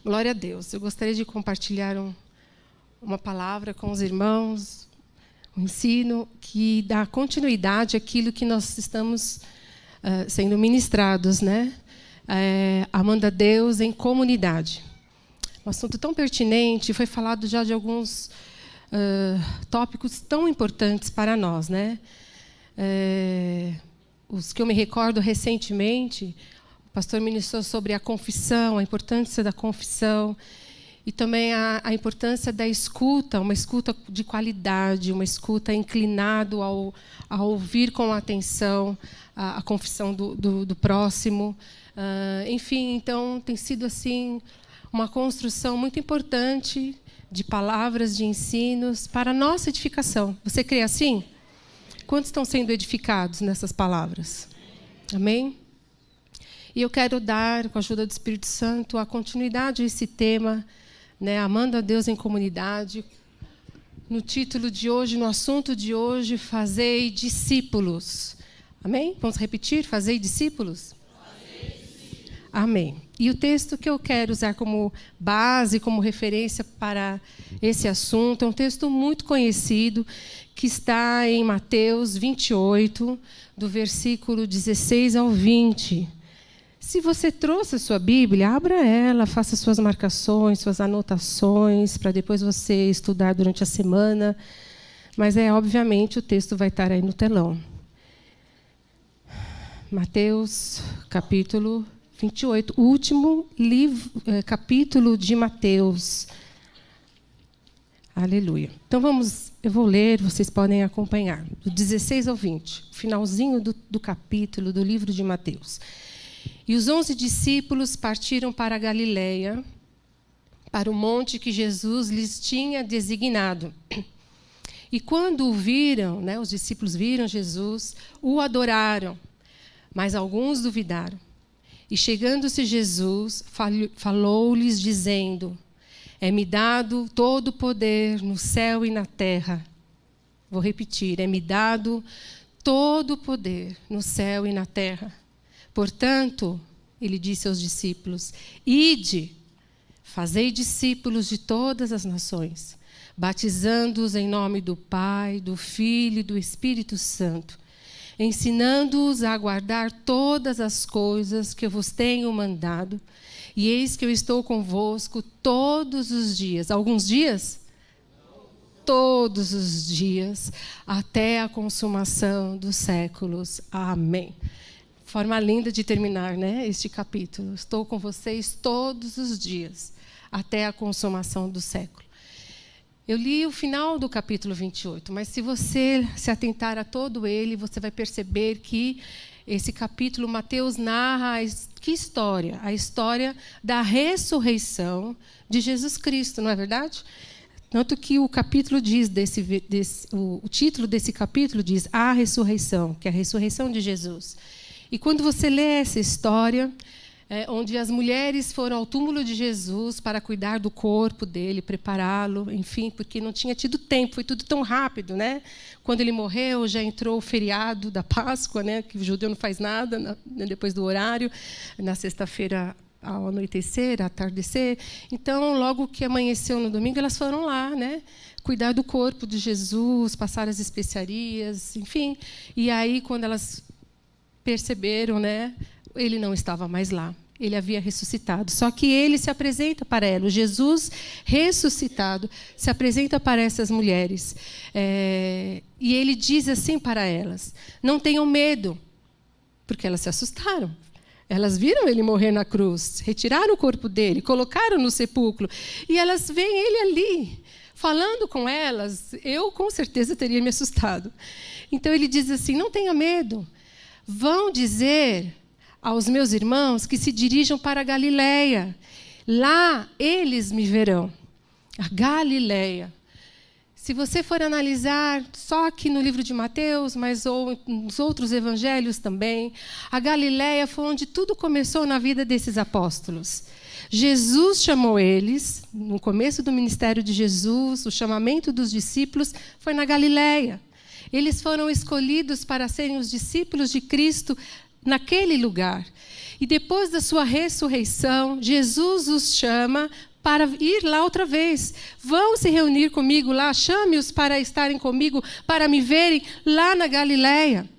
Glória a Deus. Eu gostaria de compartilhar uma palavra com os irmãos, um ensino que dá continuidade àquilo que nós estamos sendo ministrados, né? Amando a Deus em comunidade. Um assunto tão pertinente, foi falado já de alguns tópicos tão importantes para nós, né? Os que eu me recordo recentemente, o pastor ministrou sobre a confissão, a importância da confissão, e também a importância da escuta, uma escuta de qualidade, uma escuta inclinado ao ouvir com atenção a confissão do próximo. Enfim, então, tem sido assim uma construção muito importante de palavras, de ensinos para a nossa edificação. Você crê assim? Quantos estão sendo edificados nessas palavras? Amém? E eu quero dar, com a ajuda do Espírito Santo, a continuidade a esse tema, né, amando a Deus em comunidade. No título de hoje, no assunto de hoje, fazei discípulos. Amém? Vamos repetir? Fazei discípulos? Amém. E o texto que eu quero usar como base, como referência para esse assunto, é um texto muito conhecido, que está em Mateus 28, do versículo 16 ao 20. Se você trouxe a sua Bíblia, abra ela, faça suas marcações, suas anotações, para depois você estudar durante a semana. Mas, obviamente, o texto vai estar aí no telão. Mateus, capítulo 28, o último capítulo de Mateus. Aleluia. Então, eu vou ler, vocês podem acompanhar. Do 16 ao 20, finalzinho do capítulo do livro de Mateus. E os 11 discípulos partiram para a Galileia, para o monte que Jesus lhes tinha designado. E quando o viram, né, os discípulos viram Jesus, o adoraram, mas alguns duvidaram. E chegando-se Jesus, falou-lhes dizendo: é-me dado todo o poder no céu e na terra. Vou repetir, é-me dado todo o poder no céu e na terra. Portanto, ele disse aos discípulos: ide, fazei discípulos de todas as nações, batizando-os em nome do Pai, do Filho e do Espírito Santo, ensinando-os a guardar todas as coisas que eu vos tenho mandado, e eis que eu estou convosco todos os dias. Alguns dias? Todos os dias, até a consumação dos séculos. Amém. Forma linda de terminar, né, este capítulo. Estou com vocês todos os dias, até a consumação do século. Eu li o final do capítulo 28, mas se você se atentar a todo ele, você vai perceber que esse capítulo, Mateus narra que história? A história da ressurreição de Jesus Cristo, não é verdade? Tanto que o capítulo diz, o título desse capítulo diz A Ressurreição, que é a ressurreição de Jesus. E quando você lê essa história, onde as mulheres foram ao túmulo de Jesus para cuidar do corpo dele, prepará-lo, enfim, porque não tinha tido tempo, foi tudo tão rápido, né? Quando ele morreu, já entrou o feriado da Páscoa, né? Que o judeu não faz nada depois do horário, na sexta-feira ao anoitecer, atardecer. Então, logo que amanheceu no domingo, elas foram lá, né? Cuidar do corpo de Jesus, passar as especiarias, enfim. E aí, quando elas perceberam, né? Ele não estava mais lá. Ele havia ressuscitado. Só que ele se apresenta para elas. Jesus ressuscitado se apresenta para essas mulheres. E ele diz assim para elas: não tenham medo, porque elas se assustaram. Elas viram ele morrer na cruz, retiraram o corpo dele, colocaram no sepulcro. E elas veem ele ali, falando com elas. Eu, com certeza, teria me assustado. Então, ele diz assim: não tenha medo. Vão dizer aos meus irmãos que se dirijam para a Galileia. Lá eles me verão. A Galileia. Se você for analisar, só aqui no livro de Mateus, mas ou nos outros evangelhos também, a Galileia foi onde tudo começou na vida desses apóstolos. Jesus chamou eles, no começo do ministério de Jesus, o chamamento dos discípulos foi na Galileia. Eles foram escolhidos para serem os discípulos de Cristo naquele lugar. E depois da sua ressurreição, Jesus os chama para ir lá outra vez. Vão se reunir comigo lá, chame-os para estarem comigo, para me verem lá na Galileia.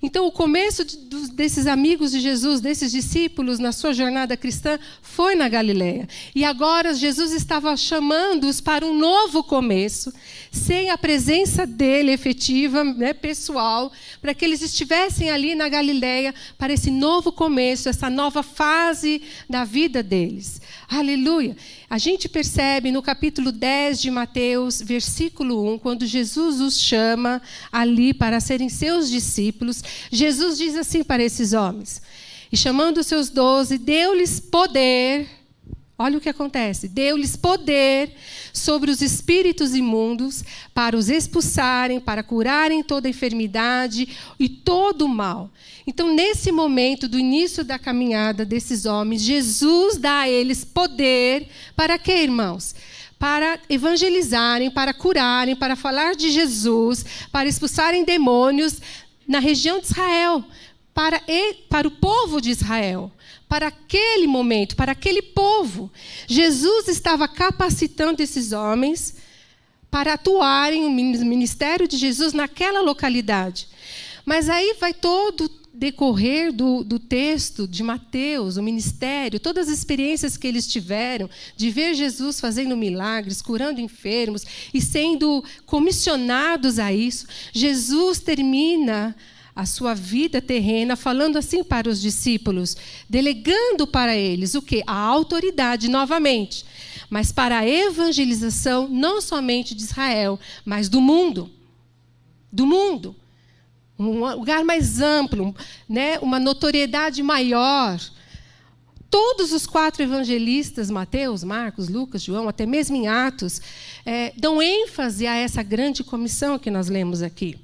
Então, o começo desses amigos de Jesus, desses discípulos na sua jornada cristã, foi na Galileia. E agora Jesus estava chamando-os para um novo começo, sem a presença dele efetiva, né, pessoal, para que eles estivessem ali na Galileia para esse novo começo, essa nova fase da vida deles. Aleluia! A gente percebe no capítulo 10 de Mateus, versículo 1, quando Jesus os chama ali para serem seus discípulos, Jesus diz assim para esses homens: e chamando os seus 12, deu-lhes poder. Olha o que acontece. Deu-lhes poder sobre os espíritos imundos para os expulsarem, para curarem toda enfermidade e todo o mal. Então, nesse momento do início da caminhada desses homens, Jesus dá a eles poder para quê, irmãos? Para evangelizarem, para curarem, para falar de Jesus, para expulsarem demônios na região de Israel, para o povo de Israel. Para aquele momento, para aquele povo. Jesus estava capacitando esses homens para atuarem no ministério de Jesus naquela localidade. Mas aí vai todo o decorrer do texto de Mateus, o ministério, todas as experiências que eles tiveram de ver Jesus fazendo milagres, curando enfermos e sendo comissionados a isso. Jesus termina a sua vida terrena, falando assim para os discípulos, delegando para eles o quê? A autoridade novamente, mas para a evangelização não somente de Israel, mas do mundo. Do mundo. Um lugar mais amplo, né? Uma notoriedade maior. Todos os 4 evangelistas, Mateus, Marcos, Lucas, João, até mesmo em Atos, dão ênfase a essa grande comissão que nós lemos aqui.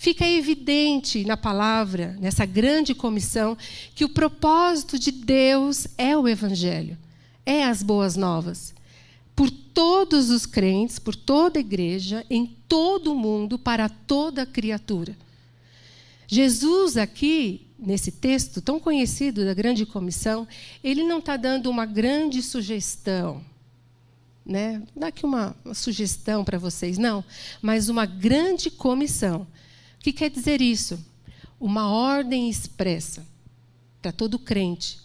Fica evidente na palavra, nessa grande comissão, que o propósito de Deus é o Evangelho, é as boas novas. Por todos os crentes, por toda a igreja, em todo o mundo, para toda criatura. Jesus aqui, nesse texto tão conhecido da grande comissão, ele não está dando uma grande sugestão, né? Vou dar aqui uma sugestão para vocês, não, mas uma grande comissão. O que quer dizer isso? Uma ordem expressa para todo crente,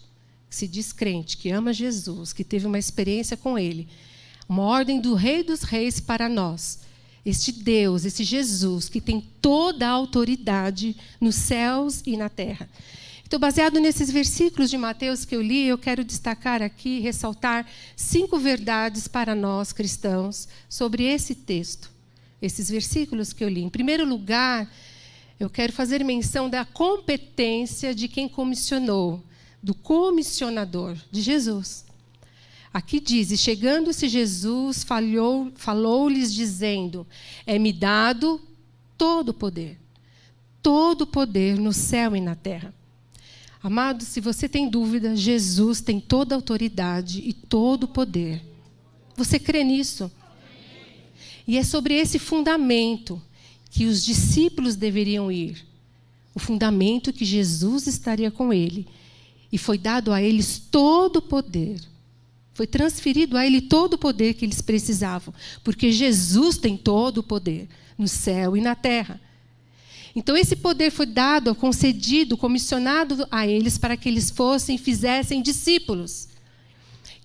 que se diz crente, que ama Jesus, que teve uma experiência com Ele. Uma ordem do Rei dos Reis para nós. Este Deus, esse Jesus, que tem toda a autoridade nos céus e na terra. Então, baseado nesses versículos de Mateus que eu li, eu quero destacar aqui, ressaltar 5 verdades para nós cristãos sobre esse texto. Esses versículos que eu li. Em primeiro lugar, eu quero fazer menção da competência de quem comissionou, do comissionador, de Jesus. Aqui diz, e chegando-se Jesus, falou-lhes dizendo, é-me dado todo o poder no céu e na terra. Amado, se você tem dúvida, Jesus tem toda a autoridade e todo o poder. Você crê nisso? E é sobre esse fundamento que os discípulos deveriam ir. O fundamento que Jesus estaria com ele. E foi dado a eles todo o poder. Foi transferido a ele todo o poder que eles precisavam. Porque Jesus tem todo o poder no céu e na terra. Então esse poder foi dado, concedido, comissionado a eles para que eles fossem e fizessem discípulos.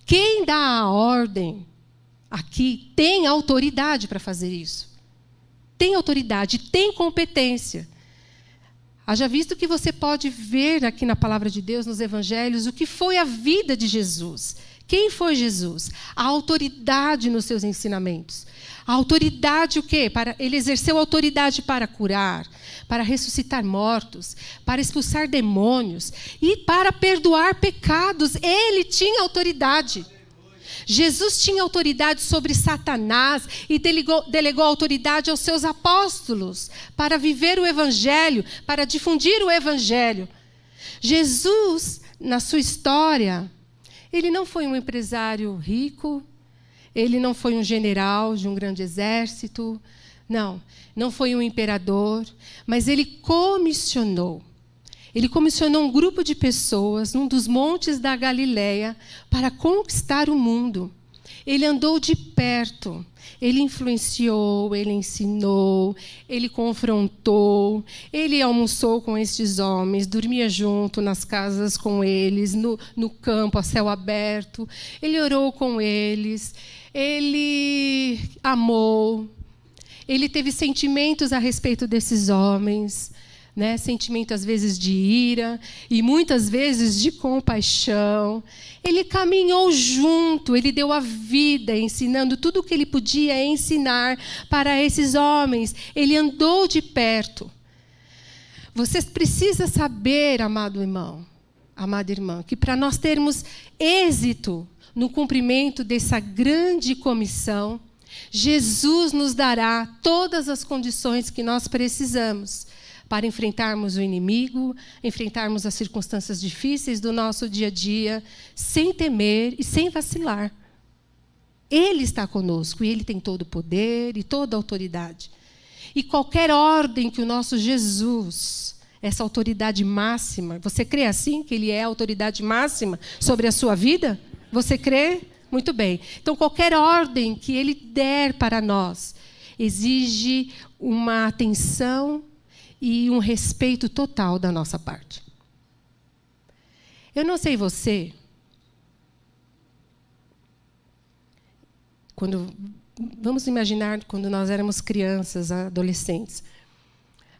Quem dá a ordem aqui tem autoridade para fazer isso. Tem autoridade, tem competência. Haja visto que você pode ver aqui na palavra de Deus, nos evangelhos, o que foi a vida de Jesus. Quem foi Jesus? A autoridade nos seus ensinamentos. A autoridade o quê? Ele exerceu autoridade para curar, para ressuscitar mortos, para expulsar demônios e para perdoar pecados. Ele tinha autoridade. Jesus tinha autoridade sobre Satanás e delegou autoridade aos seus apóstolos para viver o Evangelho, para difundir o Evangelho. Jesus, na sua história, ele não foi um empresário rico, ele não foi um general de um grande exército, não foi um imperador, mas ele comissionou. Ele comissionou um grupo de pessoas num dos montes da Galileia para conquistar o mundo. Ele andou de perto, ele influenciou, ele ensinou, ele confrontou, ele almoçou com estes homens, dormia junto nas casas com eles, no campo a céu aberto. Ele orou com eles, ele amou, ele teve sentimentos a respeito desses homens, né? Sentimento às vezes de ira e muitas vezes de compaixão. Ele caminhou junto, ele deu a vida ensinando tudo o que ele podia ensinar para esses homens. Ele andou de perto. Você precisa saber, amado irmão, amada irmã, que para nós termos êxito no cumprimento dessa grande comissão, Jesus nos dará todas as condições que nós precisamos para enfrentarmos o inimigo, enfrentarmos as circunstâncias difíceis do nosso dia a dia, sem temer e sem vacilar. Ele está conosco e Ele tem todo o poder e toda a autoridade. E qualquer ordem que o nosso Jesus, essa autoridade máxima, você crê assim, que Ele é a autoridade máxima sobre a sua vida? Você crê? Muito bem. Então, qualquer ordem que Ele der para nós exige uma atenção e um respeito total da nossa parte. Eu não sei você, vamos imaginar quando nós éramos crianças, adolescentes.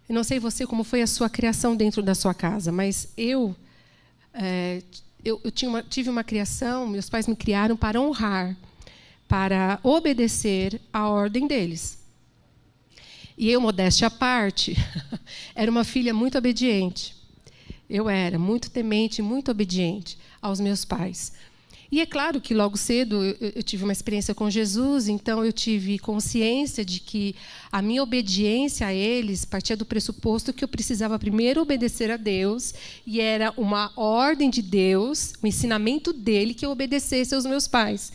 Eu não sei você como foi a sua criação dentro da sua casa, mas eu tive uma criação, meus pais me criaram para honrar, para obedecer à ordem deles. E eu, modéstia à parte, era uma filha muito obediente. Eu era muito temente, muito obediente aos meus pais. E é claro que logo cedo eu tive uma experiência com Jesus, então eu tive consciência de que a minha obediência a eles partia do pressuposto que eu precisava primeiro obedecer a Deus, e era uma ordem de Deus, um ensinamento dele, que eu obedecesse aos meus pais.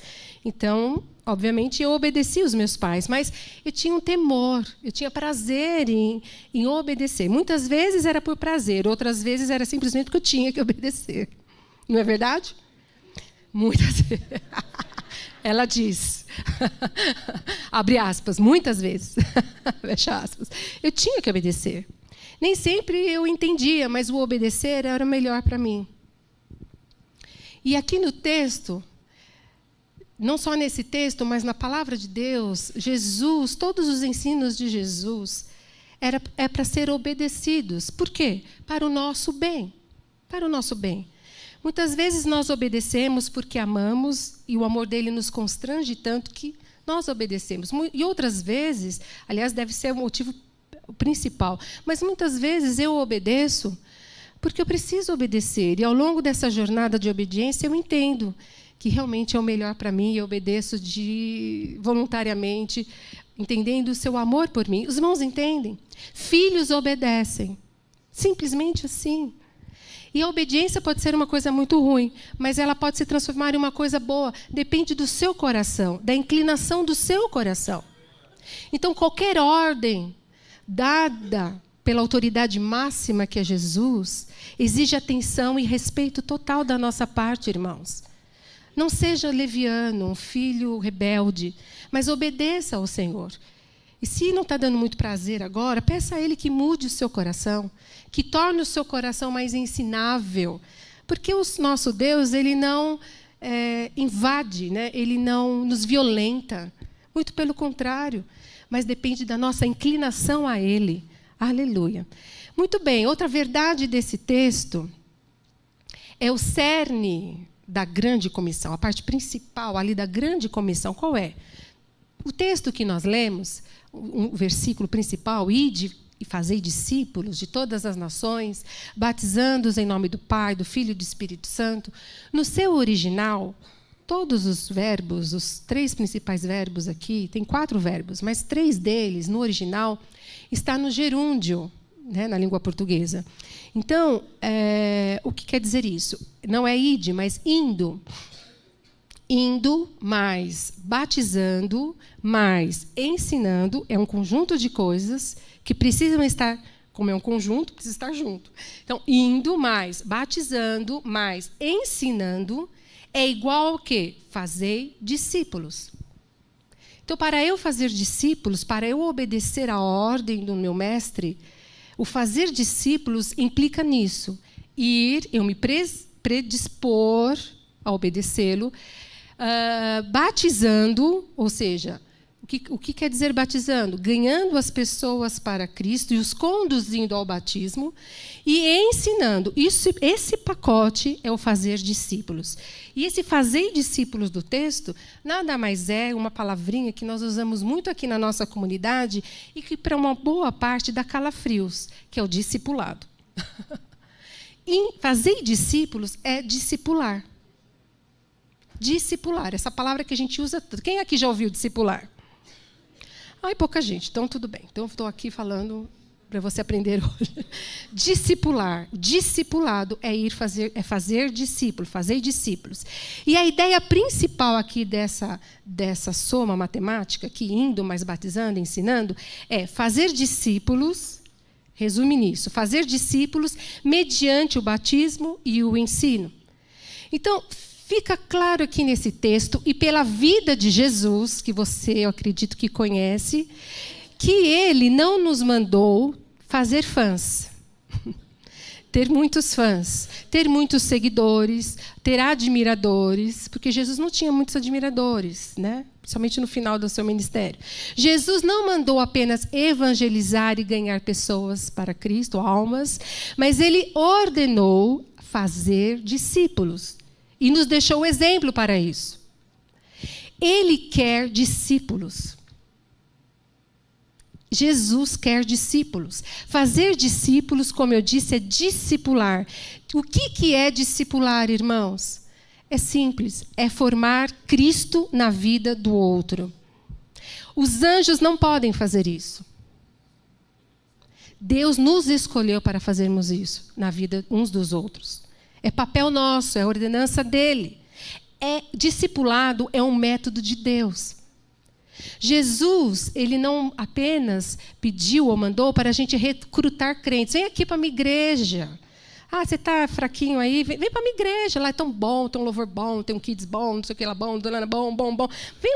Então, obviamente, eu obedeci os meus pais, mas eu tinha um temor, eu tinha prazer em obedecer. Muitas vezes era por prazer, outras vezes era simplesmente porque eu tinha que obedecer. Não é verdade? Muitas vezes. Ela diz. Abre aspas, muitas vezes. Fecha aspas. Eu tinha que obedecer. Nem sempre eu entendia, mas o obedecer era o melhor para mim. E aqui no texto, não só nesse texto, mas na palavra de Deus, Jesus, todos os ensinos de Jesus, é para ser obedecidos. Por quê? Para o nosso bem. Para o nosso bem. Muitas vezes nós obedecemos porque amamos e o amor dele nos constrange tanto que nós obedecemos. E outras vezes, aliás, deve ser o motivo principal, mas muitas vezes eu obedeço porque eu preciso obedecer. E ao longo dessa jornada de obediência eu entendo que realmente é o melhor para mim e eu obedeço voluntariamente, entendendo o seu amor por mim. Os irmãos entendem? Filhos obedecem. Simplesmente assim. E a obediência pode ser uma coisa muito ruim, mas ela pode se transformar em uma coisa boa. Depende do seu coração, da inclinação do seu coração. Então, qualquer ordem dada pela autoridade máxima que é Jesus, exige atenção e respeito total da nossa parte, irmãos. Não seja leviano, um filho rebelde, mas obedeça ao Senhor. E se não está dando muito prazer agora, peça a Ele que mude o seu coração, que torne o seu coração mais ensinável. Porque o nosso Deus, Ele não invade, né? Ele não nos violenta. Muito pelo contrário, mas depende da nossa inclinação a Ele. Aleluia. Muito bem, outra verdade desse texto é o cerne da grande comissão, a parte principal ali da grande comissão. Qual é? O texto que nós lemos, o versículo principal, ide e fazei discípulos de todas as nações, batizando-os em nome do Pai, do Filho e do Espírito Santo. No seu original, todos os verbos, os 3 principais verbos aqui, tem 4 verbos, mas 3 deles, no original, está no gerúndio, né, na língua portuguesa. Então, o que quer dizer isso? Não é ide, mas indo. Indo, mais batizando, mais ensinando, é um conjunto de coisas que precisam estar como é um conjunto, precisa estar junto. Então, indo mais, batizando mais, ensinando, é igual ao quê? Fazei discípulos. Então, para eu fazer discípulos, para eu obedecer à ordem do meu mestre, o fazer discípulos implica nisso. Eu me predispor a obedecê-lo, batizando, ou seja, o que quer dizer batizando? Ganhando as pessoas para Cristo e os conduzindo ao batismo e ensinando. Esse pacote é o fazer discípulos. E esse fazer discípulos do texto nada mais é uma palavrinha que nós usamos muito aqui na nossa comunidade e que, para uma boa parte, dá calafrios, que é o discipulado. E fazer discípulos é discipular. Discipular, essa palavra que a gente usa tanto. Quem aqui já ouviu discipular? Pouca gente, então tudo bem. Então, estou aqui falando para você aprender hoje. Discipular, discipulado é fazer discípulo, fazer discípulos. E a ideia principal aqui dessa soma matemática, que indo, mais batizando, ensinando, é fazer discípulos, resume nisso, fazer discípulos mediante o batismo e o ensino. Então, fica claro aqui nesse texto, e pela vida de Jesus, que você, eu acredito que conhece, que ele não nos mandou fazer fãs. Ter muitos fãs, ter muitos seguidores, ter admiradores, porque Jesus não tinha muitos admiradores, né? Principalmente no final do seu ministério. Jesus não mandou apenas evangelizar e ganhar pessoas para Cristo, almas, mas ele ordenou fazer discípulos. E nos deixou o exemplo para isso. Ele quer discípulos. Jesus quer discípulos. Fazer discípulos, como eu disse, é discipular. O que é discipular, irmãos? É simples, é formar Cristo na vida do outro. Os anjos não podem fazer isso. Deus nos escolheu para fazermos isso na vida uns dos outros. É papel nosso, é ordenança dele. Discipulado é um método de Deus. Jesus, ele não apenas pediu ou mandou para a gente recrutar crentes. Vem aqui para a minha igreja. Você está fraquinho aí? Vem para a minha igreja. Lá é tão bom, tem um louvor bom, tem um kids bom, não sei o que lá bom, dona bom. Vem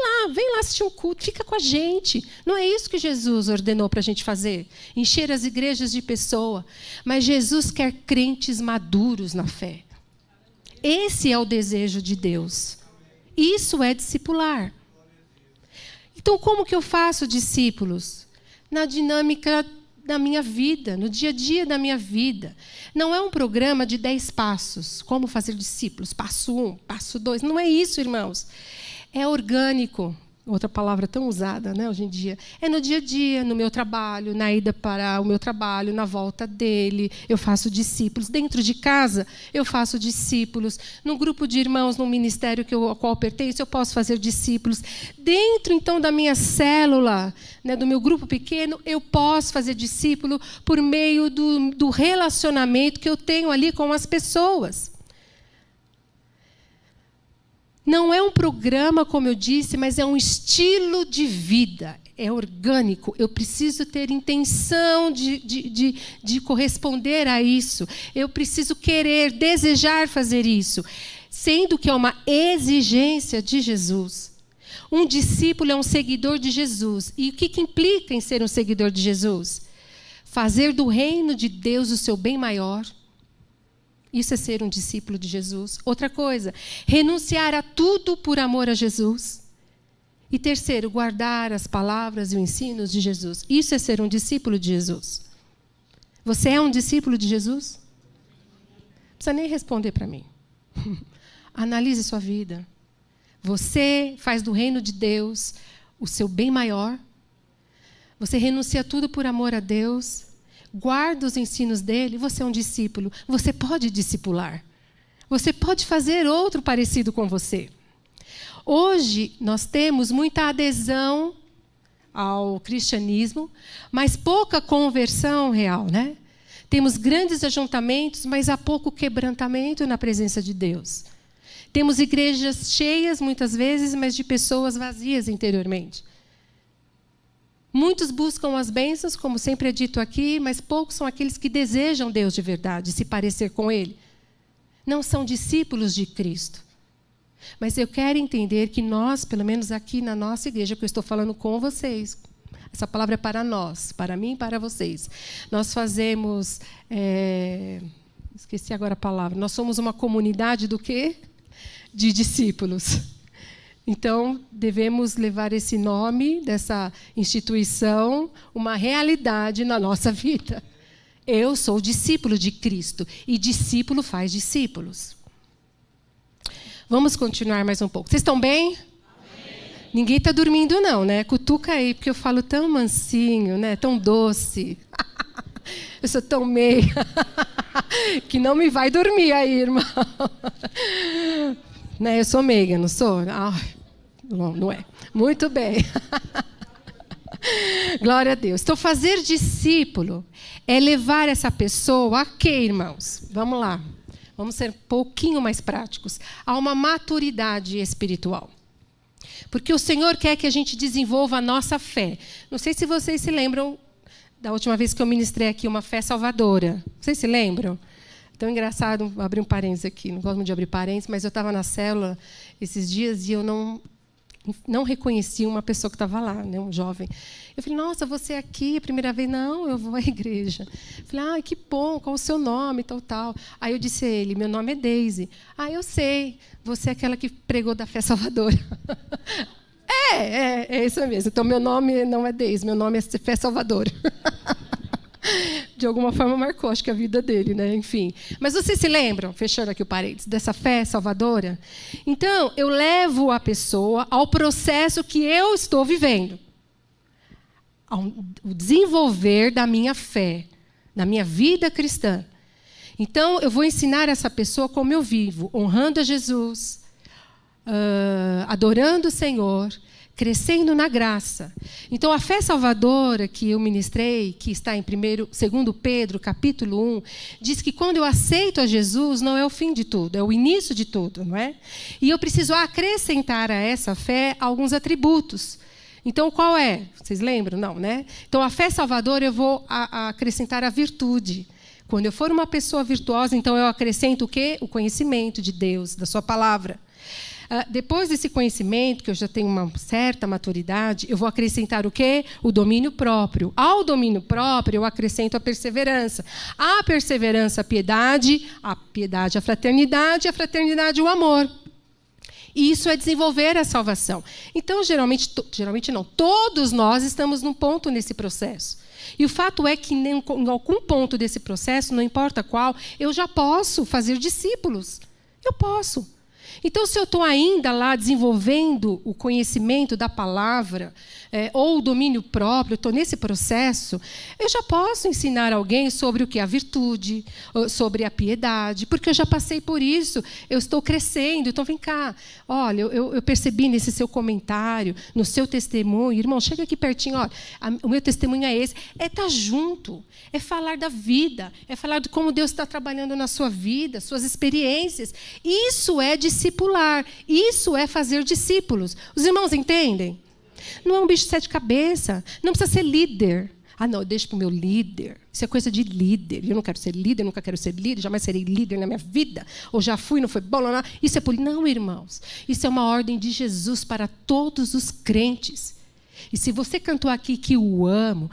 lá assistir um culto, fica com a gente. Não é isso que Jesus ordenou para a gente fazer? Encher as igrejas de pessoa. Mas Jesus quer crentes maduros na fé. Esse é o desejo de Deus. Isso é discipular. Então, como que eu faço discípulos? Na dinâmica da minha vida, no dia a dia da minha vida. Não é um programa de 10 passos, como fazer discípulos, passo 1, passo 2. Não é isso, irmãos. É orgânico. Outra palavra tão usada, né, hoje em dia. É no dia a dia, no meu trabalho, na ida para o meu trabalho, na volta dele, eu faço discípulos. Dentro de casa, eu faço discípulos. Num grupo de irmãos, num ministério ao qual eu pertenço, eu posso fazer discípulos. Dentro, então, da minha célula, né, do meu grupo pequeno, eu posso fazer discípulo por meio do relacionamento que eu tenho ali com as pessoas. Não é um programa, como eu disse, mas é um estilo de vida. É orgânico. Eu preciso ter intenção de corresponder a isso. Eu preciso querer, desejar fazer isso. Sendo que é uma exigência de Jesus. Um discípulo é um seguidor de Jesus. E o que implica em ser um seguidor de Jesus? Fazer do reino de Deus o seu bem maior. Isso é ser um discípulo de Jesus. Outra coisa, renunciar a tudo por amor a Jesus. E terceiro, guardar as palavras e os ensinos de Jesus. Isso é ser um discípulo de Jesus. Você é um discípulo de Jesus? Não precisa nem responder para mim. Analise sua vida. Você faz do reino de Deus o seu bem maior. Você renuncia a tudo por amor a Deus. Guarda os ensinos dele, você é um discípulo. Você pode discipular. Você pode fazer outro parecido com você. Hoje, nós temos muita adesão ao cristianismo, mas pouca conversão real, né? Temos grandes ajuntamentos, mas há pouco quebrantamento na presença de Deus. Temos igrejas cheias, muitas vezes, mas de pessoas vazias interiormente. Muitos buscam as bênçãos, como sempre é dito aqui, mas poucos são aqueles que desejam Deus de verdade, se parecer com Ele. Não são discípulos de Cristo. Mas eu quero entender que nós, pelo menos aqui na nossa igreja, que eu estou falando com vocês, essa palavra é para nós, para mim e para vocês. Nós fazemos... esqueci agora a palavra. Nós somos uma comunidade do quê? De discípulos. Então, devemos levar esse nome dessa instituição, uma realidade na nossa vida. Eu sou discípulo de Cristo e discípulo faz discípulos. Vamos continuar mais um pouco. Vocês estão bem? Amém. Ninguém está dormindo não, né? Cutuca aí, porque eu falo tão mansinho, né? Tão doce. Eu sou tão meia que não me vai dormir aí, irmão. Né? Eu sou meiga, não sou? Não é. Muito bem. Glória a Deus. Então, fazer discípulo é levar essa pessoa a quê, irmãos? Vamos lá. Vamos ser um pouquinho mais práticos. A uma maturidade espiritual. Porque o Senhor quer que a gente desenvolva a nossa fé. Não sei se vocês se lembram da última vez que eu ministrei aqui uma fé salvadora. Vocês se lembram? Tão engraçado, vou abrir um parênteses aqui. Não gosto muito de abrir parênteses, mas eu estava na célula esses dias e eu não reconheci uma pessoa que estava lá, né, um jovem. Eu falei, nossa, você aqui, a primeira vez? Não, eu vou à igreja. Eu falei, que bom, qual o seu nome, tal. Aí eu disse a ele, meu nome é Deise. Eu sei, você é aquela que pregou da fé salvadora. É isso mesmo. Então, meu nome não é Deise, meu nome é Fé Salvadora. De alguma forma marcou, acho que a vida dele, né? Enfim. Mas vocês se lembram, fechando aqui o parênteses, dessa fé salvadora? Então, eu levo a pessoa ao processo que eu estou vivendo. Ao desenvolver da minha fé, da minha vida cristã. Então, eu vou ensinar essa pessoa como eu vivo, honrando a Jesus, adorando o Senhor, crescendo na graça. Então, a fé salvadora que eu ministrei, que está em 2 Pedro, capítulo 1, diz que quando eu aceito a Jesus, não é o fim de tudo, é o início de tudo, não é? E eu preciso acrescentar a essa fé alguns atributos. Então, qual é? Vocês lembram? Não, né? Então, a fé salvadora, eu vou acrescentar a virtude. Quando eu for uma pessoa virtuosa, então eu acrescento o quê? O conhecimento de Deus, da sua palavra. Depois desse conhecimento, que eu já tenho uma certa maturidade, eu vou acrescentar o quê? O domínio próprio. Ao domínio próprio, eu acrescento a perseverança. A perseverança, a piedade a fraternidade, o amor. E isso é desenvolver a salvação. Então, geralmente não, todos nós estamos num ponto nesse processo. E o fato é que em algum ponto desse processo, não importa qual, eu já posso fazer discípulos. Eu posso. Então, se eu estou ainda lá desenvolvendo o conhecimento da palavra, ou o domínio próprio, estou nesse processo, eu já posso ensinar alguém sobre o que é a virtude, sobre a piedade, porque eu já passei por isso, eu estou crescendo. Então, vem cá, olha, eu percebi nesse seu comentário, no seu testemunho, irmão, chega aqui pertinho, olha, o meu testemunho é esse, é estar junto, é falar da vida, é falar de como Deus está trabalhando na sua vida, suas experiências. Isso é discipular, isso é fazer discípulos. Os irmãos entendem? Não é um bicho de 7 cabeças, não precisa ser líder. Não, eu deixo para o meu líder. Isso é coisa de líder. Eu não quero ser líder, nunca quero ser líder, jamais serei líder na minha vida. Ou já fui, não foi bom, não. Isso é política. Não, irmãos. Isso é uma ordem de Jesus para todos os crentes. E se você cantou aqui que o ama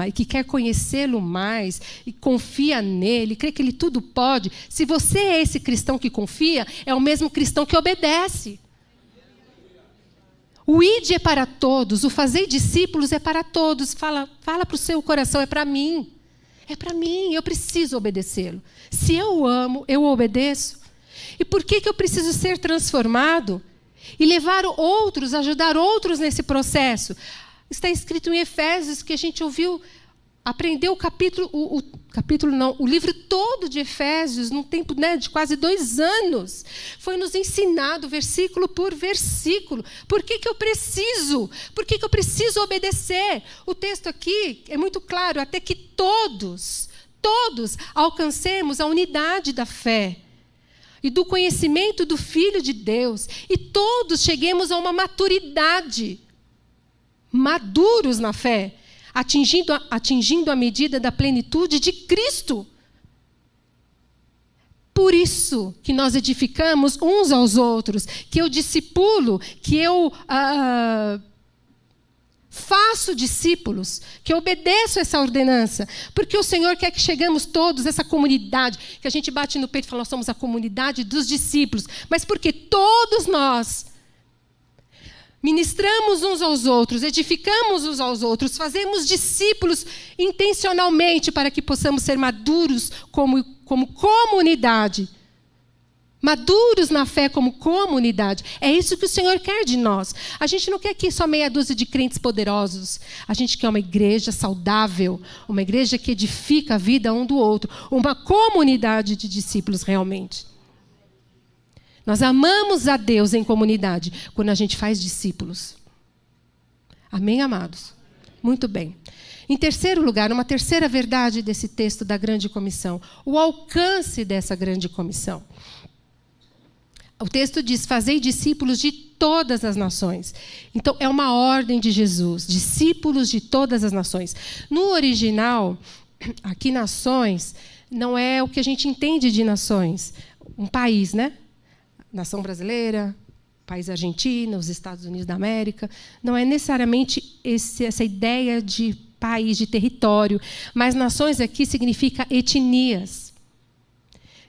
e que quer conhecê-lo mais, e confia nele, crê que ele tudo pode, se você é esse cristão que confia, é o mesmo cristão que obedece. O ide é para todos, o fazer discípulos é para todos. Fala para o seu coração, é para mim. É para mim, eu preciso obedecê-lo. Se eu amo, eu obedeço. E por que eu preciso ser transformado? E levar outros, ajudar outros nesse processo. Está escrito em Efésios, que a gente aprendeu o livro todo de Efésios, num tempo, né, de quase 2 anos. Foi nos ensinado, versículo por versículo. Por que eu preciso? Por que eu preciso obedecer? O texto aqui é muito claro, até que todos alcancemos a unidade da fé e do conhecimento do Filho de Deus, e todos cheguemos a uma maturidade. maduros na fé, atingindo a medida da plenitude de Cristo. Por isso que nós edificamos uns aos outros, que eu discipulo, que eu faço discípulos, que eu obedeço essa ordenança, porque o Senhor quer que chegamos todos, essa comunidade, que a gente bate no peito e fala, nós somos a comunidade dos discípulos, mas porque todos nós ministramos uns aos outros, edificamos uns aos outros, fazemos discípulos intencionalmente para que possamos ser maduros como comunidade. Maduros na fé como comunidade. É isso que o Senhor quer de nós. A gente não quer aqui só meia dúzia de crentes poderosos. A gente quer uma igreja saudável, uma igreja que edifica a vida um do outro, uma comunidade de discípulos realmente. Nós amamos a Deus em comunidade quando a gente faz discípulos. Amém, amados? Muito bem. Em terceiro lugar, uma terceira verdade desse texto da grande comissão, o alcance dessa grande comissão. O texto diz, fazei discípulos de todas as nações. Então, é uma ordem de Jesus, discípulos de todas as nações. No original, aqui nações, não é o que a gente entende de nações. Um país, né? Nação brasileira, país argentino, os Estados Unidos da América. Não é necessariamente essa ideia de país, de território. Mas nações aqui significa etnias.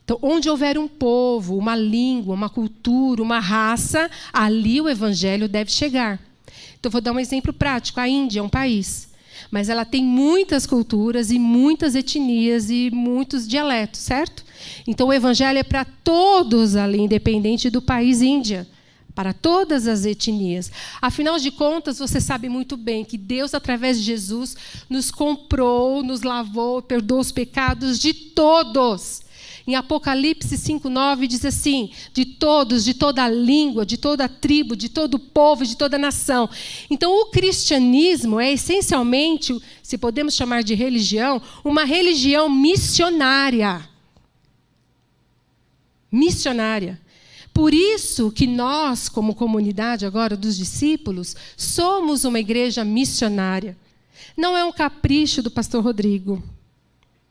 Então, onde houver um povo, uma língua, uma cultura, uma raça, ali o evangelho deve chegar. Então, vou dar um exemplo prático. A Índia é um país, mas ela tem muitas culturas e muitas etnias e muitos dialetos, certo? Então, o evangelho é para todos ali, independente do país Índia, para todas as etnias. Afinal de contas, você sabe muito bem que Deus, através de Jesus, nos comprou, nos lavou, perdoou os pecados de todos. Em Apocalipse 5:9 diz assim, de todos, de toda língua, de toda tribo, de todo povo, de toda nação. Então, o cristianismo é essencialmente, se podemos chamar de religião, uma religião missionária. Missionária. Por isso que nós, como comunidade agora dos discípulos, somos uma igreja missionária. Não é um capricho do pastor Rodrigo.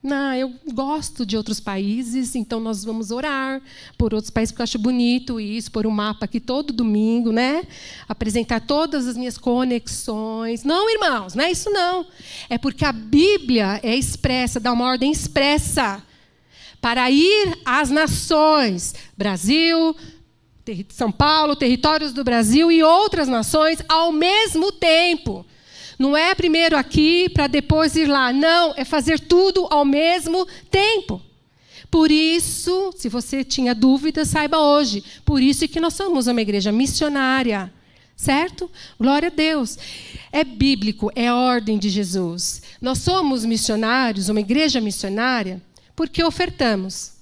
Não, eu gosto de outros países, então nós vamos orar por outros países, porque eu acho bonito isso, pôr um mapa aqui todo domingo, né? Apresentar todas as minhas conexões. Não, irmãos, não é isso não. É porque a Bíblia é expressa, dá uma ordem expressa para ir às nações, Brasil, São Paulo, territórios do Brasil e outras nações ao mesmo tempo. Não é primeiro aqui para depois ir lá. Não, é fazer tudo ao mesmo tempo. Por isso, se você tinha dúvidas, saiba hoje. Por isso que nós somos uma igreja missionária. Certo? Glória a Deus. É bíblico, é ordem de Jesus. Nós somos missionários, uma igreja missionária, porque ofertamos.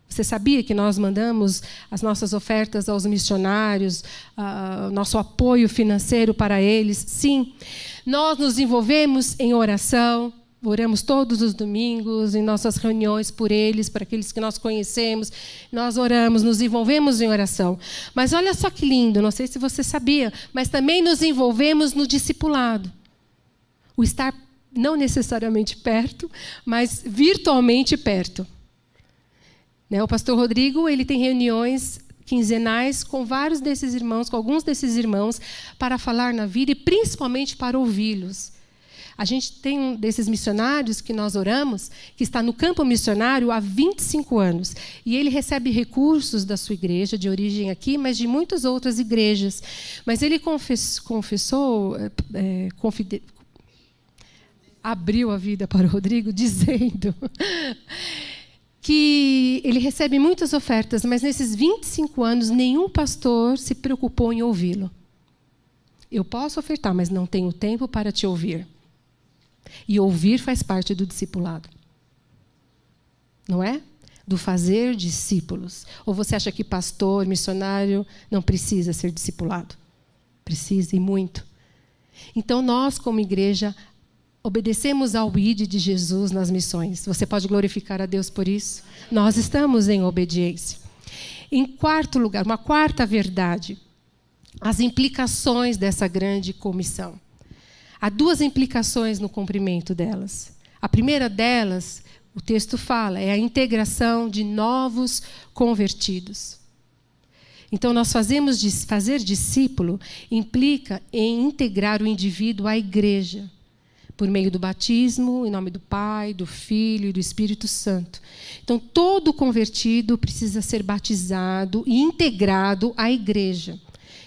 Você sabia que nós mandamos as nossas ofertas aos missionários, nosso apoio financeiro para eles? Sim. Nós nos envolvemos em oração, oramos todos os domingos, em nossas reuniões por eles, para aqueles que nós conhecemos. Nós oramos, nos envolvemos em oração. Mas olha só que lindo, não sei se você sabia, mas também nos envolvemos no discipulado. O estar não necessariamente perto, mas virtualmente perto. O pastor Rodrigo, ele tem reuniões quinzenais com vários desses irmãos, com alguns desses irmãos, para falar na vida e principalmente para ouvi-los. A gente tem um desses missionários que nós oramos, que está no campo missionário há 25 anos. E ele recebe recursos da sua igreja, de origem aqui, mas de muitas outras igrejas. Mas ele abriu a vida para o Rodrigo, dizendo que ele recebe muitas ofertas, mas nesses 25 anos, nenhum pastor se preocupou em ouvi-lo. Eu posso ofertar, mas não tenho tempo para te ouvir. E ouvir faz parte do discipulado. Não é? Do fazer discípulos. Ou você acha que pastor, missionário, não precisa ser discipulado? Precisa, e muito. Então, nós, como igreja, obedecemos ao ID de Jesus nas missões. Você pode glorificar a Deus por isso? Nós estamos em obediência. Em quarto lugar, uma quarta verdade, as implicações dessa grande comissão. Há duas implicações no cumprimento delas. A primeira delas, o texto fala, é a integração de novos convertidos. Então, fazer discípulo implica em integrar o indivíduo à igreja, por meio do batismo, em nome do Pai, do Filho e do Espírito Santo. Então, todo convertido precisa ser batizado e integrado à igreja.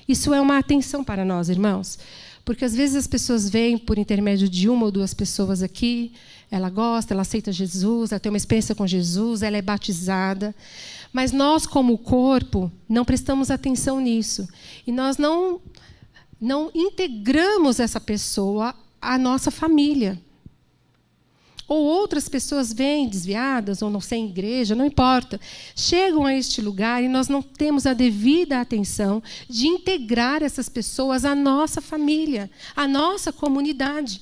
Isso é uma atenção para nós, irmãos, porque às vezes as pessoas vêm por intermédio de uma ou duas pessoas aqui, ela gosta, ela aceita Jesus, ela tem uma experiência com Jesus, ela é batizada, mas nós, como corpo, não prestamos atenção nisso. E nós não integramos essa pessoa à nossa família. Ou outras pessoas vêm desviadas, ou não sem igreja, não importa. Chegam a este lugar e nós não temos a devida atenção de integrar essas pessoas à nossa família, à nossa comunidade.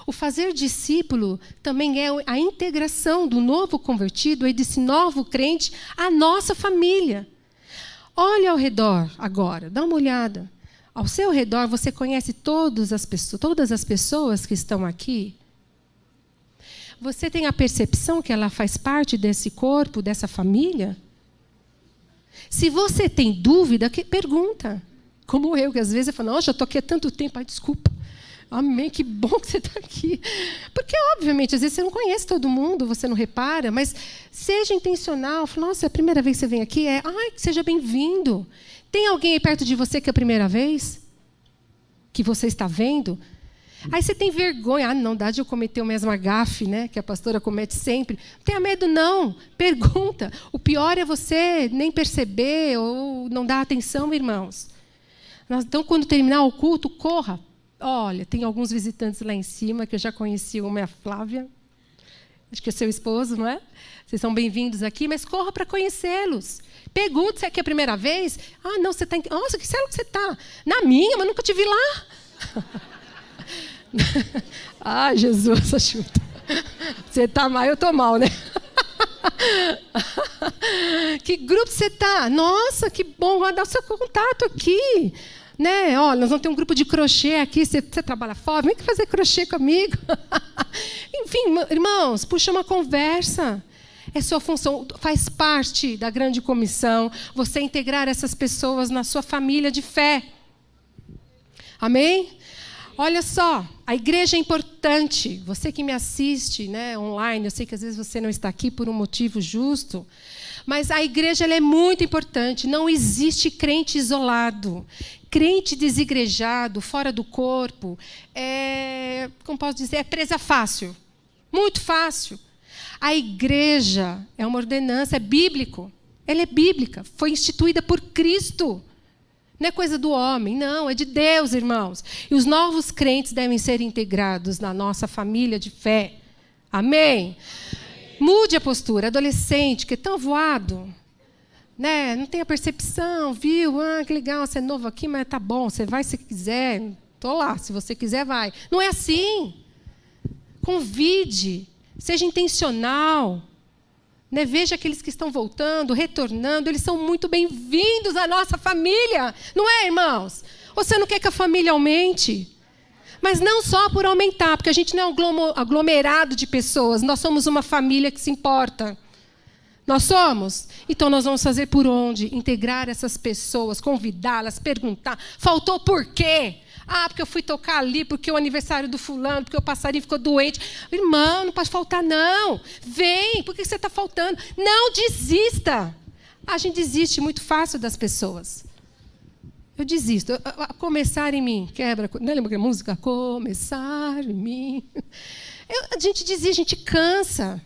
O fazer discípulo também é a integração do novo convertido e desse novo crente à nossa família. Olha ao redor agora, dá uma olhada. Ao seu redor, você conhece todas as pessoas que estão aqui? Você tem a percepção que ela faz parte desse corpo, dessa família? Se você tem dúvida, pergunta. Como eu, que às vezes eu falo, já estou aqui há tanto tempo, desculpa. Amém, que bom que você está aqui. Porque, obviamente, às vezes você não conhece todo mundo, você não repara, mas seja intencional. Fala, nossa, é a primeira vez que você vem aqui? Seja bem-vindo. Tem alguém aí perto de você que é a primeira vez? Que você está vendo? Aí você tem vergonha. Não dá de eu cometer o mesmo gafe, né, que a pastora comete sempre. Não tenha medo, não. Pergunta. O pior é você nem perceber ou não dar atenção, irmãos. Então, quando terminar o culto, corra. Olha, tem alguns visitantes lá em cima, que eu já conheci, uma é a Flávia. Acho que é seu esposo, não é? Vocês são bem-vindos aqui, mas corra para conhecê-los. Pergunte se é aqui a primeira vez. Não, você está... Nossa, que célula que você está? Na minha, mas nunca te vi lá. Jesus, ajuda. Você está mal, eu estou mal, né? Que grupo você está? Nossa, que bom, vai dar o seu contato aqui. Né? Olha, nós vamos ter um grupo de crochê aqui, você trabalha fora, vem fazer crochê comigo. Enfim, irmãos, puxa uma conversa. É sua função, faz parte da grande comissão, você integrar essas pessoas na sua família de fé. Amém? Olha só, a igreja é importante. Você que me assiste, né, online, eu sei que às vezes você não está aqui por um motivo justo, mas a igreja ela é muito importante. Não existe crente isolado. Crente desigrejado, fora do corpo, como posso dizer, é presa fácil. Muito fácil. A igreja é uma ordenança, é bíblico. Ela é bíblica, foi instituída por Cristo. Não é coisa do homem, não, é de Deus, irmãos. E os novos crentes devem ser integrados na nossa família de fé. Amém? Mude a postura. Adolescente, que é tão voado, né? Não tem a percepção, viu? Que legal, você é novo aqui, mas tá bom, você vai se quiser. Estou lá, se você quiser, vai. Não é assim. Convide, seja intencional. Né? Veja aqueles que estão voltando, retornando, eles são muito bem-vindos à nossa família. Não é, irmãos? Você não quer que a família aumente? Mas não só por aumentar, porque a gente não é um aglomerado de pessoas, nós somos uma família que se importa. Nós somos? Então nós vamos fazer por onde? Integrar essas pessoas, convidá-las, perguntar. Faltou por quê? Porque eu fui tocar ali, porque o aniversário do fulano, porque o passarinho ficou doente. Irmão, não pode faltar, não. Vem, por que você está faltando? Não desista. A gente desiste muito fácil das pessoas. Eu desisto. A começar em mim. Quebra. Não lembra que a música? Começar em mim. A gente desiste, a gente cansa.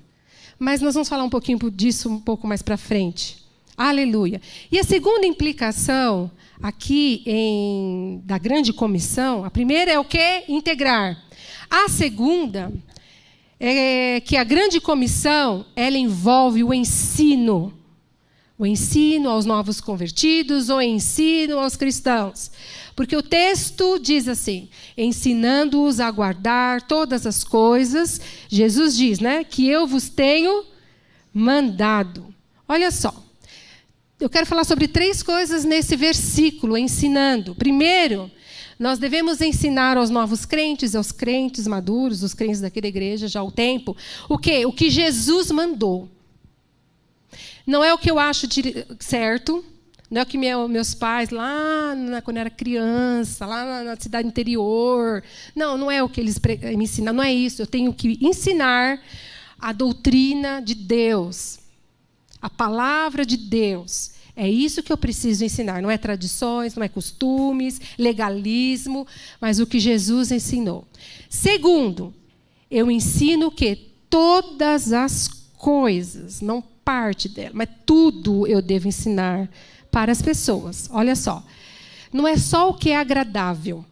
Mas nós vamos falar um pouquinho disso um pouco mais para frente. Aleluia. E a segunda implicação aqui da grande comissão, a primeira é o quê? Integrar. A segunda é que a grande comissão ela envolve o ensino. O ensino aos novos convertidos, o ensino aos cristãos. Porque o texto diz assim, ensinando-os a guardar todas as coisas, Jesus diz, né, que eu vos tenho mandado. Olha só, eu quero falar sobre 3 coisas nesse versículo, ensinando. Primeiro, Nós devemos ensinar aos novos crentes, aos crentes maduros, os crentes daqui da igreja já há um tempo, o quê? O que Jesus mandou. Não é o que eu acho certo, não é o que meus pais, lá quando eu era criança, lá na cidade interior. Não é o que eles me ensinam, não é isso. Eu tenho que ensinar a doutrina de Deus, a palavra de Deus. É isso que eu preciso ensinar. Não é tradições, não é costumes, legalismo, mas o que Jesus ensinou. Segundo, eu ensino o quê? Todas as coisas, não parte dela, mas tudo eu devo ensinar para as pessoas. Olha só, não é só o que é agradável.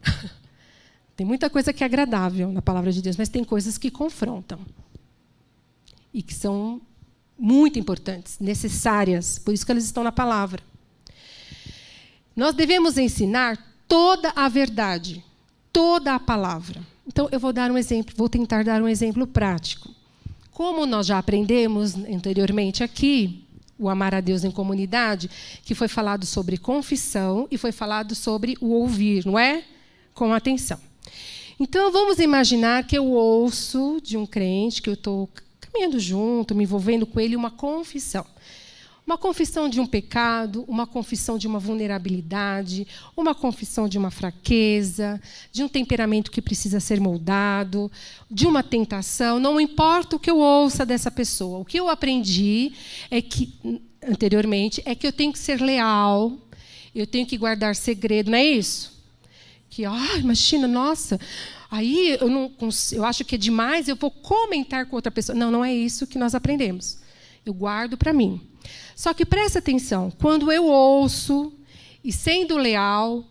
Tem muita coisa que é agradável na palavra de Deus, mas tem coisas que confrontam. E que são muito importantes, necessárias, por isso que elas estão na palavra. Nós devemos ensinar toda a verdade, toda a palavra. Então, eu vou dar um exemplo, vou tentar dar um exemplo prático. Como nós já aprendemos anteriormente aqui, o amar a Deus em comunidade, que foi falado sobre confissão e foi falado sobre o ouvir, não é? Com atenção. Então, vamos imaginar que eu ouço de um crente, que eu estou caminhando junto, me envolvendo com ele, uma confissão. Uma confissão de um pecado, uma confissão de uma vulnerabilidade, uma confissão de uma fraqueza, de um temperamento que precisa ser moldado, de uma tentação. Não importa o que eu ouça dessa pessoa. O que eu aprendi anteriormente é que eu tenho que ser leal, eu tenho que guardar segredo, não é isso? Que, imagina, nossa, aí eu acho que é demais, eu vou comentar com outra pessoa. Não é isso que nós aprendemos. Eu guardo para mim. Só que presta atenção, quando eu ouço, e sendo leal,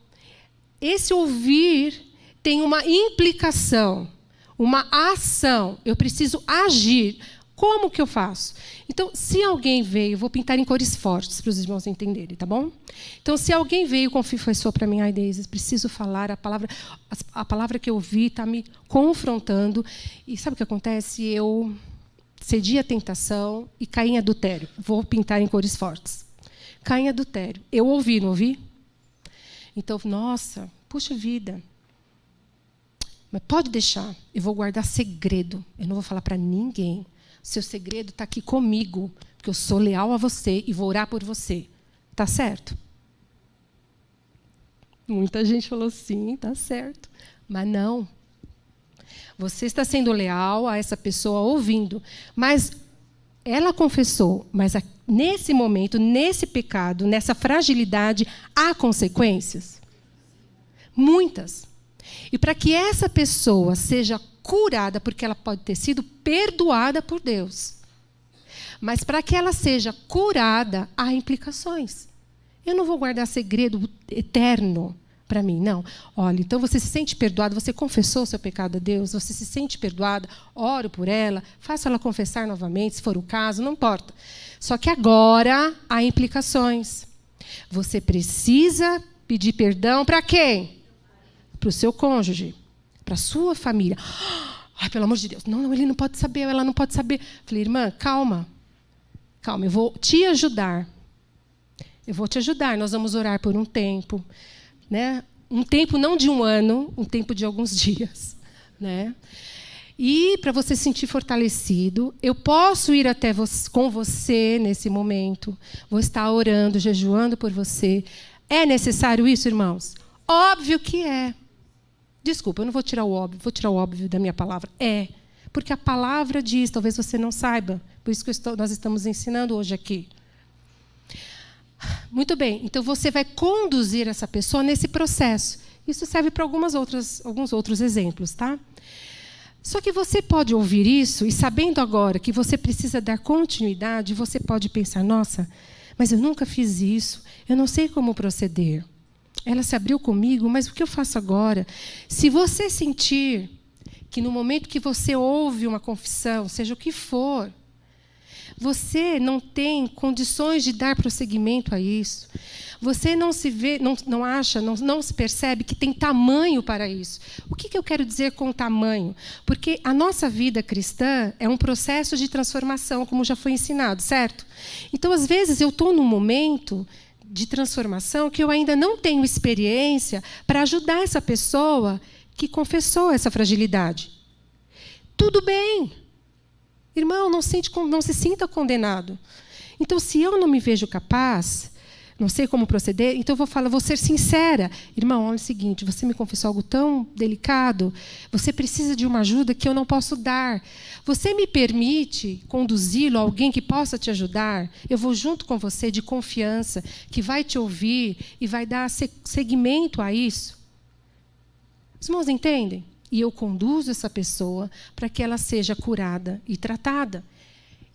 esse ouvir tem uma implicação, uma ação. Eu preciso agir. Como que eu faço? Então, se alguém veio, vou pintar em cores fortes para os irmãos entenderem, tá bom? Então, se alguém veio e confessou para mim, Deise, preciso falar, a palavra que eu ouvi está me confrontando. E sabe o que acontece? Eu cedi à tentação e caí em adultério. Vou pintar em cores fortes. Caí em adultério. Eu ouvi, não ouvi? Então, nossa, puxa vida. Mas pode deixar, eu vou guardar segredo. Eu não vou falar para ninguém. Seu segredo está aqui comigo, porque eu sou leal a você e vou orar por você. Tá certo? Muita gente falou sim, tá certo. Mas não. Você está sendo leal a essa pessoa ouvindo. Mas ela confessou, mas nesse momento, nesse pecado, nessa fragilidade, há consequências? Muitas. E para que essa pessoa seja curada, porque ela pode ter sido perdoada por Deus, mas para que ela seja curada, há implicações. Eu não vou guardar segredo eterno para mim, não. Olha, então você se sente perdoado, você confessou o seu pecado a Deus, você se sente perdoada, oro por ela, faça ela confessar novamente, se for o caso, não importa. Só que agora há implicações. Você precisa pedir perdão para quem? Para o seu cônjuge, para a sua família. Pelo amor de Deus, não, ele não pode saber, ela não pode saber. Falei, irmã, calma, eu vou te ajudar. Eu vou te ajudar, nós vamos orar por um tempo. Né? Um tempo não de um ano, um tempo de alguns dias. Né? E para você se sentir fortalecido, eu posso ir até com você nesse momento. Vou estar orando, jejuando por você. É necessário isso, irmãos? Óbvio que é. Desculpa, eu não vou tirar o óbvio da minha palavra. É, porque a palavra diz, talvez você não saiba, por isso que nós estamos ensinando hoje aqui. Muito bem, então você vai conduzir essa pessoa nesse processo. Isso serve para alguns outros exemplos, tá? Só que você pode ouvir isso e, sabendo agora que você precisa dar continuidade, você pode pensar, nossa, mas eu nunca fiz isso, eu não sei como proceder. Ela se abriu comigo, mas o que eu faço agora? Se você sentir que no momento que você ouve uma confissão, seja o que for, você não tem condições de dar prosseguimento a isso, você não se vê, não acha, não se percebe que tem tamanho para isso. O que eu quero dizer com tamanho? Porque a nossa vida cristã é um processo de transformação, como já foi ensinado, certo? Então, às vezes, eu estou num momento de transformação que eu ainda não tenho experiência para ajudar essa pessoa que confessou essa fragilidade. Tudo bem. Irmão, não se sinta condenado. Então, se eu não me vejo capaz, não sei como proceder, então eu vou ser sincera. Irmão, olha o seguinte, você me confessou algo tão delicado, você precisa de uma ajuda que eu não posso dar. Você me permite conduzi-lo a alguém que possa te ajudar? Eu vou junto com você, de confiança, que vai te ouvir e vai dar seguimento a isso. Os irmãos entendem? E eu conduzo essa pessoa para que ela seja curada e tratada.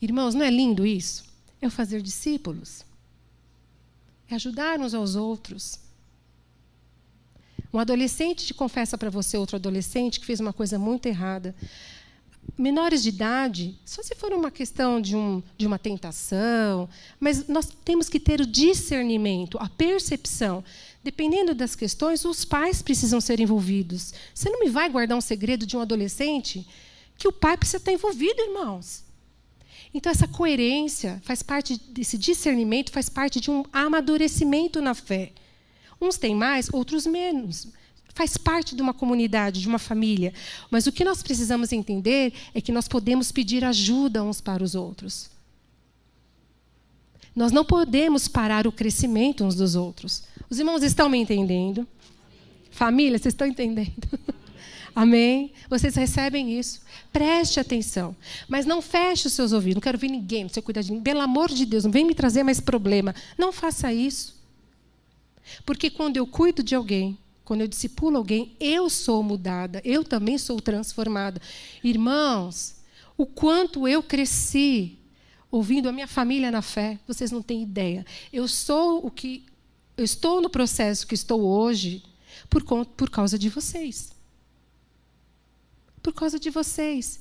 Irmãos, não é lindo isso? É o fazer discípulos. É ajudar uns aos outros. Um adolescente te confessa para você, outro adolescente, que fez uma coisa muito errada. Menores de idade, só se for uma questão de uma tentação, mas nós temos que ter o discernimento, a percepção. Dependendo das questões, os pais precisam ser envolvidos. Você não me vai guardar um segredo de um adolescente que o pai precisa estar envolvido, irmãos. Então, essa coerência faz parte desse discernimento, faz parte de um amadurecimento na fé. Uns têm mais, outros menos. Faz parte de uma comunidade, de uma família. Mas o que nós precisamos entender é que nós podemos pedir ajuda uns para os outros. Nós não podemos parar o crescimento uns dos outros. Os irmãos estão me entendendo? Família, vocês estão entendendo? Amém? Vocês recebem isso. Preste atenção. Mas não feche os seus ouvidos. Não quero ver ninguém, você cuidar de mim. Pelo amor de Deus, não vem me trazer mais problema. Não faça isso. Porque quando eu cuido de alguém, quando eu discipulo alguém, eu sou mudada. Eu também sou transformada. Irmãos, o quanto eu cresci ouvindo a minha família na fé, vocês não têm ideia. Eu estou no processo que estou hoje por causa de vocês. Por causa de vocês.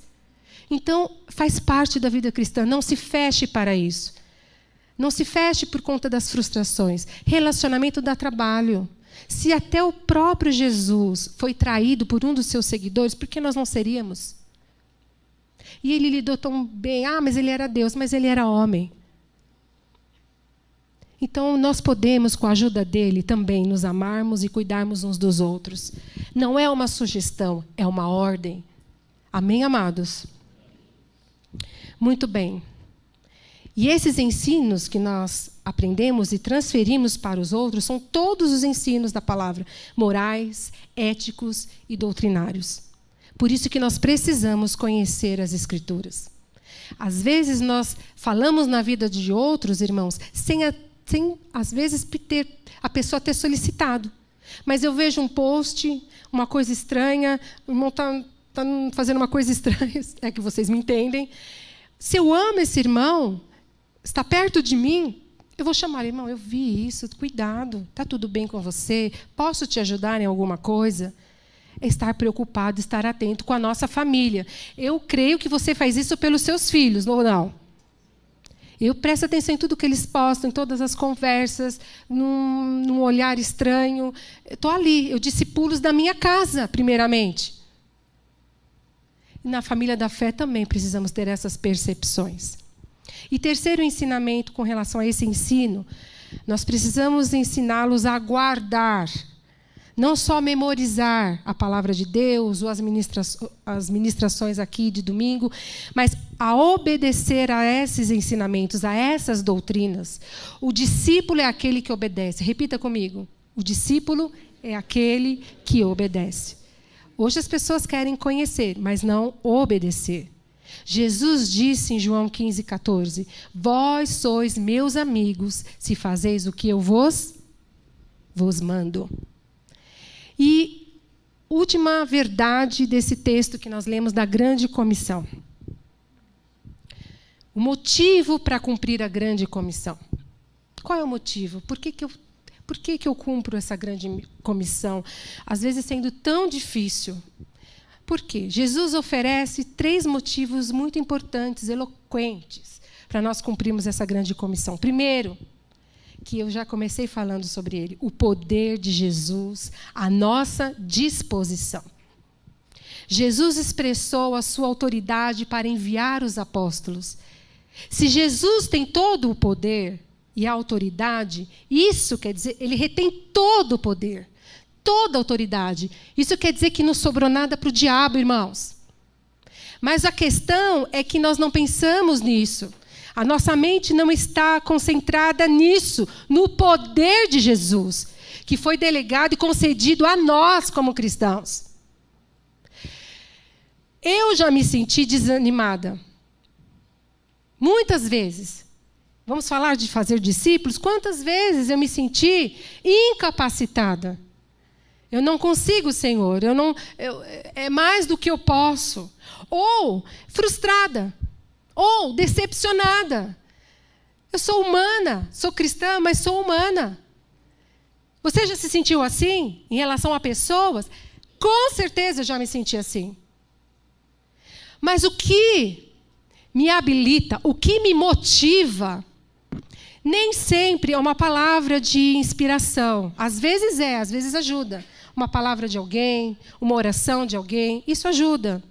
Então, faz parte da vida cristã. Não se feche para isso. Não se feche por conta das frustrações. Relacionamento dá trabalho. Se até o próprio Jesus foi traído por um dos seus seguidores, por que nós não seríamos? E ele lidou tão bem. Mas ele era Deus, mas ele era homem. Então, nós podemos, com a ajuda dele, também nos amarmos e cuidarmos uns dos outros. Não é uma sugestão, é uma ordem. Amém, amados? Muito bem. E esses ensinos que nós aprendemos e transferimos para os outros são todos os ensinos da palavra, morais, éticos e doutrinários. Por isso que nós precisamos conhecer as Escrituras. Às vezes nós falamos na vida de outros, irmãos, sem às vezes a pessoa ter solicitado. Mas eu vejo um post, uma coisa estranha, o irmão está fazendo uma coisa estranha, é que vocês me entendem. Se eu amo esse irmão, está perto de mim, eu vou chamar, irmão, eu vi isso, cuidado, está tudo bem com você? Posso te ajudar em alguma coisa? É estar preocupado, estar atento com a nossa família. Eu creio que você faz isso pelos seus filhos, ou não? Eu presto atenção em tudo que eles postam, em todas as conversas, num olhar estranho. Estou ali, eu discipulo da minha casa, primeiramente. E na família da fé também precisamos ter essas percepções. E terceiro ensinamento com relação a esse ensino, nós precisamos ensiná-los a guardar, não só memorizar a palavra de Deus ou as ministrações aqui de domingo, mas a obedecer a esses ensinamentos, a essas doutrinas. O discípulo é aquele que obedece. Repita comigo. O discípulo é aquele que obedece. Hoje as pessoas querem conhecer, mas não obedecer. Jesus disse em João 15,14, vós sois meus amigos, se fazeis o que eu vos mando. E última verdade desse texto que nós lemos da grande comissão. O motivo para cumprir a grande comissão. Qual é o motivo? Por que eu cumpro essa grande comissão? Às vezes sendo tão difícil. Por quê? Jesus oferece 3 motivos muito importantes, eloquentes, para nós cumprirmos essa grande comissão. Primeiro, que eu já comecei falando sobre ele, o poder de Jesus à nossa disposição. Jesus expressou a sua autoridade para enviar os apóstolos. Se Jesus tem todo o poder, e a autoridade, isso quer dizer, ele retém todo o poder, toda a autoridade. Isso quer dizer que não sobrou nada para o diabo, irmãos. Mas a questão é que nós não pensamos nisso. A nossa mente não está concentrada nisso, no poder de Jesus, que foi delegado e concedido a nós como cristãos. Eu já me senti desanimada. Muitas vezes. Vamos falar de fazer discípulos? Quantas vezes eu me senti incapacitada? Eu não consigo, Senhor. É mais do que eu posso. Ou frustrada. Ou decepcionada. Eu sou humana. Sou cristã, mas sou humana. Você já se sentiu assim em relação a pessoas? Com certeza eu já me senti assim. Mas o que me habilita, o que me motiva, nem sempre é uma palavra de inspiração. Às vezes ajuda. Uma palavra de alguém, uma oração de alguém, isso ajuda.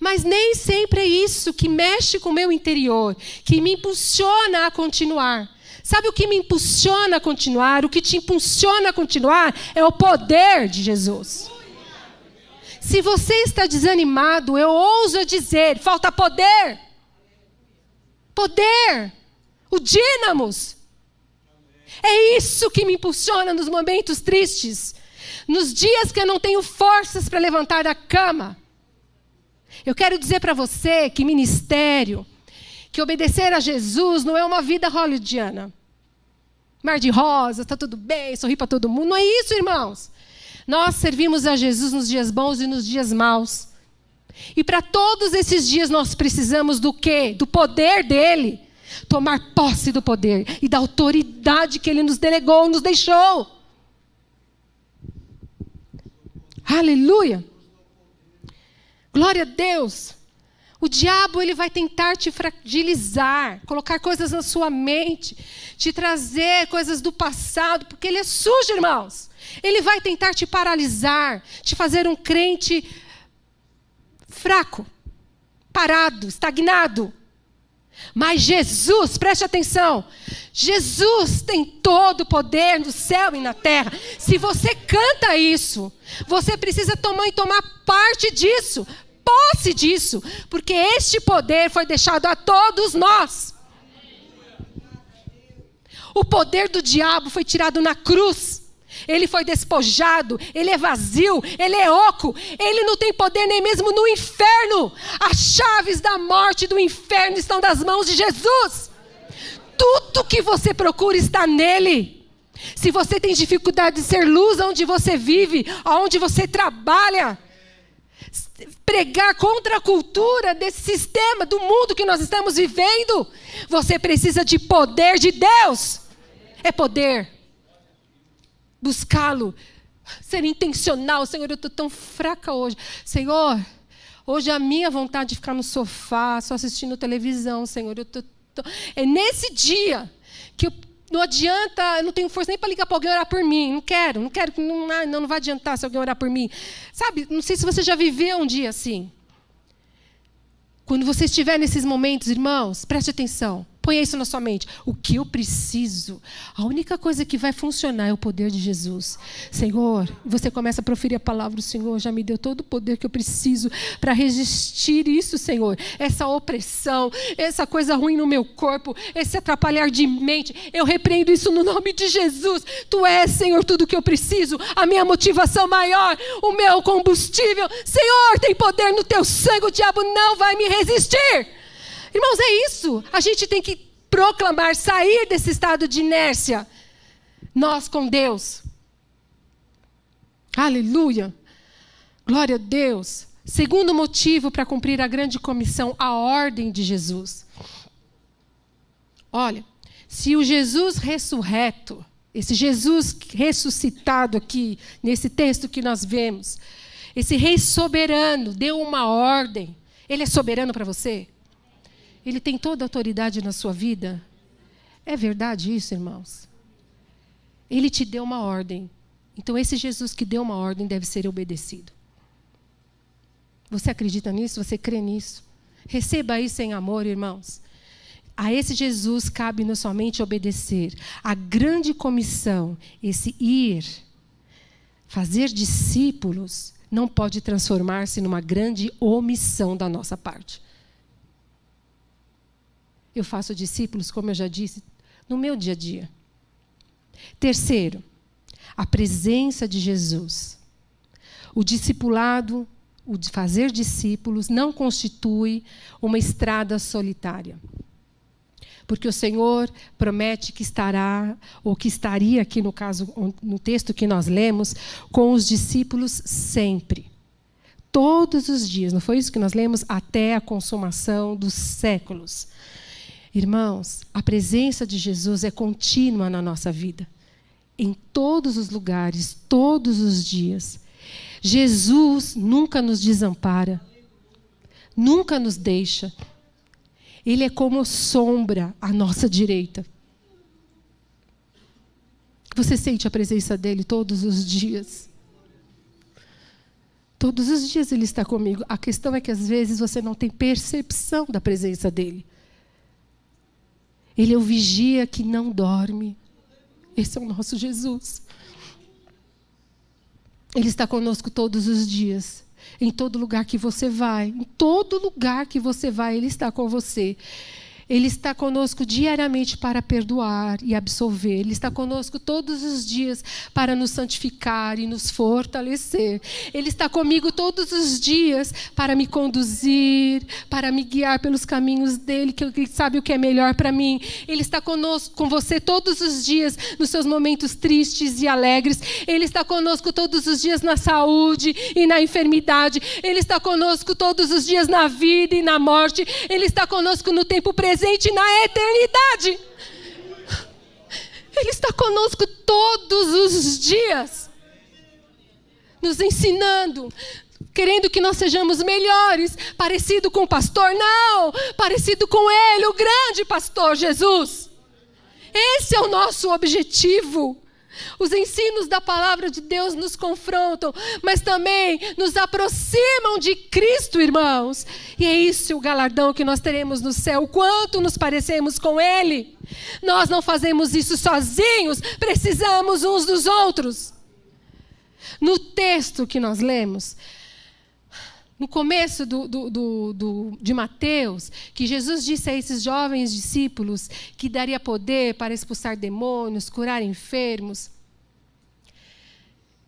Mas nem sempre é isso que mexe com o meu interior, que me impulsiona a continuar. Sabe o que me impulsiona a continuar? O que te impulsiona a continuar é o poder de Jesus. Se você está desanimado, eu ouso dizer, falta poder. Poder. O dínamos. É isso que me impulsiona nos momentos tristes. Nos dias que eu não tenho forças para levantar da cama. Eu quero dizer para você que ministério, que obedecer a Jesus não é uma vida hollywoodiana. Mar de rosa, está tudo bem, sorri para todo mundo. Não é isso, irmãos. Nós servimos a Jesus nos dias bons e nos dias maus. E para todos esses dias nós precisamos do quê? Do poder dele. Tomar posse do poder e da autoridade que ele nos delegou, nos deixou. Aleluia. Glória a Deus. O diabo ele vai tentar te fragilizar, colocar coisas na sua mente, te trazer coisas do passado, porque ele é sujo, irmãos. Ele vai tentar te paralisar, te fazer um crente fraco, parado, estagnado. Mas Jesus, preste atenção, Jesus tem todo o poder no céu e na terra. Se você canta isso, você precisa tomar parte disso, posse disso, porque este poder foi deixado a todos nós. O poder do diabo foi tirado na cruz. Ele foi despojado, ele é vazio, ele é oco, ele não tem poder nem mesmo no inferno. As chaves da morte e do inferno estão nas mãos de Jesus. Tudo que você procura está nele. Se você tem dificuldade de ser luz onde você vive, onde você trabalha, pregar contra a cultura desse sistema, do mundo que nós estamos vivendo, você precisa de poder de Deus. É poder. Buscá-lo, ser intencional. Senhor, eu estou tão fraca hoje. Senhor, hoje a minha vontade de ficar no sofá, só assistindo televisão, Senhor. É nesse dia que não adianta, eu não tenho força nem para ligar para alguém orar por mim. Não quero, não vai adiantar se alguém orar por mim. Sabe, não sei se você já viveu um dia assim. Quando você estiver nesses momentos, irmãos, preste atenção. Ponha isso na sua mente. O que eu preciso? A única coisa que vai funcionar é o poder de Jesus. Senhor, você começa a proferir a palavra do Senhor. Já me deu todo o poder que eu preciso para resistir isso, Senhor. Essa opressão, essa coisa ruim no meu corpo, esse atrapalhar de mente. Eu repreendo isso no nome de Jesus. Tu és, Senhor, tudo o que eu preciso. A minha motivação maior, o meu combustível. Senhor, tem poder no teu sangue. O diabo não vai me resistir. Irmãos, é isso. A gente tem que proclamar, sair desse estado de inércia. Nós com Deus. Aleluia. Glória a Deus. Segundo motivo para cumprir a grande comissão, a ordem de Jesus. Olha, se o Jesus ressurreto, esse Jesus ressuscitado aqui, nesse texto que nós vemos, esse rei soberano deu uma ordem. Ele é soberano para você? Ele tem toda a autoridade na sua vida? É verdade isso, irmãos? Ele te deu uma ordem. Então, esse Jesus que deu uma ordem deve ser obedecido. Você acredita nisso? Você crê nisso? Receba isso em amor, irmãos. A esse Jesus cabe-nos somente obedecer. A grande comissão, esse ir, fazer discípulos, não pode transformar-se numa grande omissão da nossa parte. Eu faço discípulos, como eu já disse, no meu dia a dia. Terceiro, a presença de Jesus. O discipulado, o de fazer discípulos, não constitui uma estrada solitária. Porque o Senhor promete que estará, ou que estaria aqui no caso, no texto que nós lemos, com os discípulos sempre. Todos os dias, não foi isso que nós lemos? Até a consumação dos séculos. Irmãos, a presença de Jesus é contínua na nossa vida. Em todos os lugares, todos os dias. Jesus nunca nos desampara. Nunca nos deixa. Ele é como sombra à nossa direita. Você sente a presença dele todos os dias. Todos os dias ele está comigo. A questão é que às vezes você não tem percepção da presença dele. Ele é o vigia que não dorme. Esse é o nosso Jesus. Ele está conosco todos os dias. Em todo lugar que você vai. Em todo lugar que você vai, Ele está com você. Ele está conosco diariamente para perdoar e absolver. Ele está conosco todos os dias para nos santificar e nos fortalecer. Ele está comigo todos os dias para me conduzir, para me guiar pelos caminhos dele, que ele sabe o que é melhor para mim. Ele está conosco, com você todos os dias, nos seus momentos tristes e alegres. Ele está conosco todos os dias na saúde e na enfermidade. Ele está conosco todos os dias na vida e na morte. Ele está conosco no tempo presente e na eternidade. Ele está conosco todos os dias, nos ensinando, querendo que nós sejamos melhores, parecido com o pastor, não, parecido com ele, o grande pastor Jesus. Esse é o nosso objetivo. Os ensinos da palavra de Deus nos confrontam, mas também nos aproximam de Cristo, irmãos. E é isso o galardão que nós teremos no céu, o quanto nos parecemos com Ele. Nós não fazemos isso sozinhos, precisamos uns dos outros. No texto que nós lemos, no começo de Mateus, que Jesus disse a esses jovens discípulos que daria poder para expulsar demônios, curar enfermos.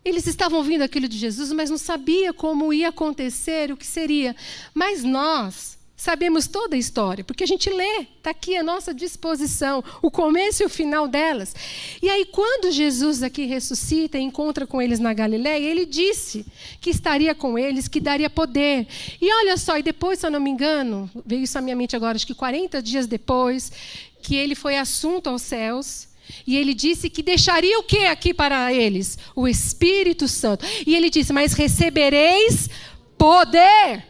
Eles estavam ouvindo aquilo de Jesus, mas não sabiam como ia acontecer, o que seria. Mas nós sabemos toda a história, porque a gente lê, está aqui à nossa disposição, o começo e o final delas. E aí, quando Jesus aqui ressuscita e encontra com eles na Galileia, ele disse que estaria com eles, que daria poder. E olha só, e depois, se eu não me engano, veio isso à minha mente agora, acho que 40 dias depois, que ele foi assunto aos céus, e ele disse que deixaria o que aqui para eles? O Espírito Santo. E ele disse, mas recebereis poder.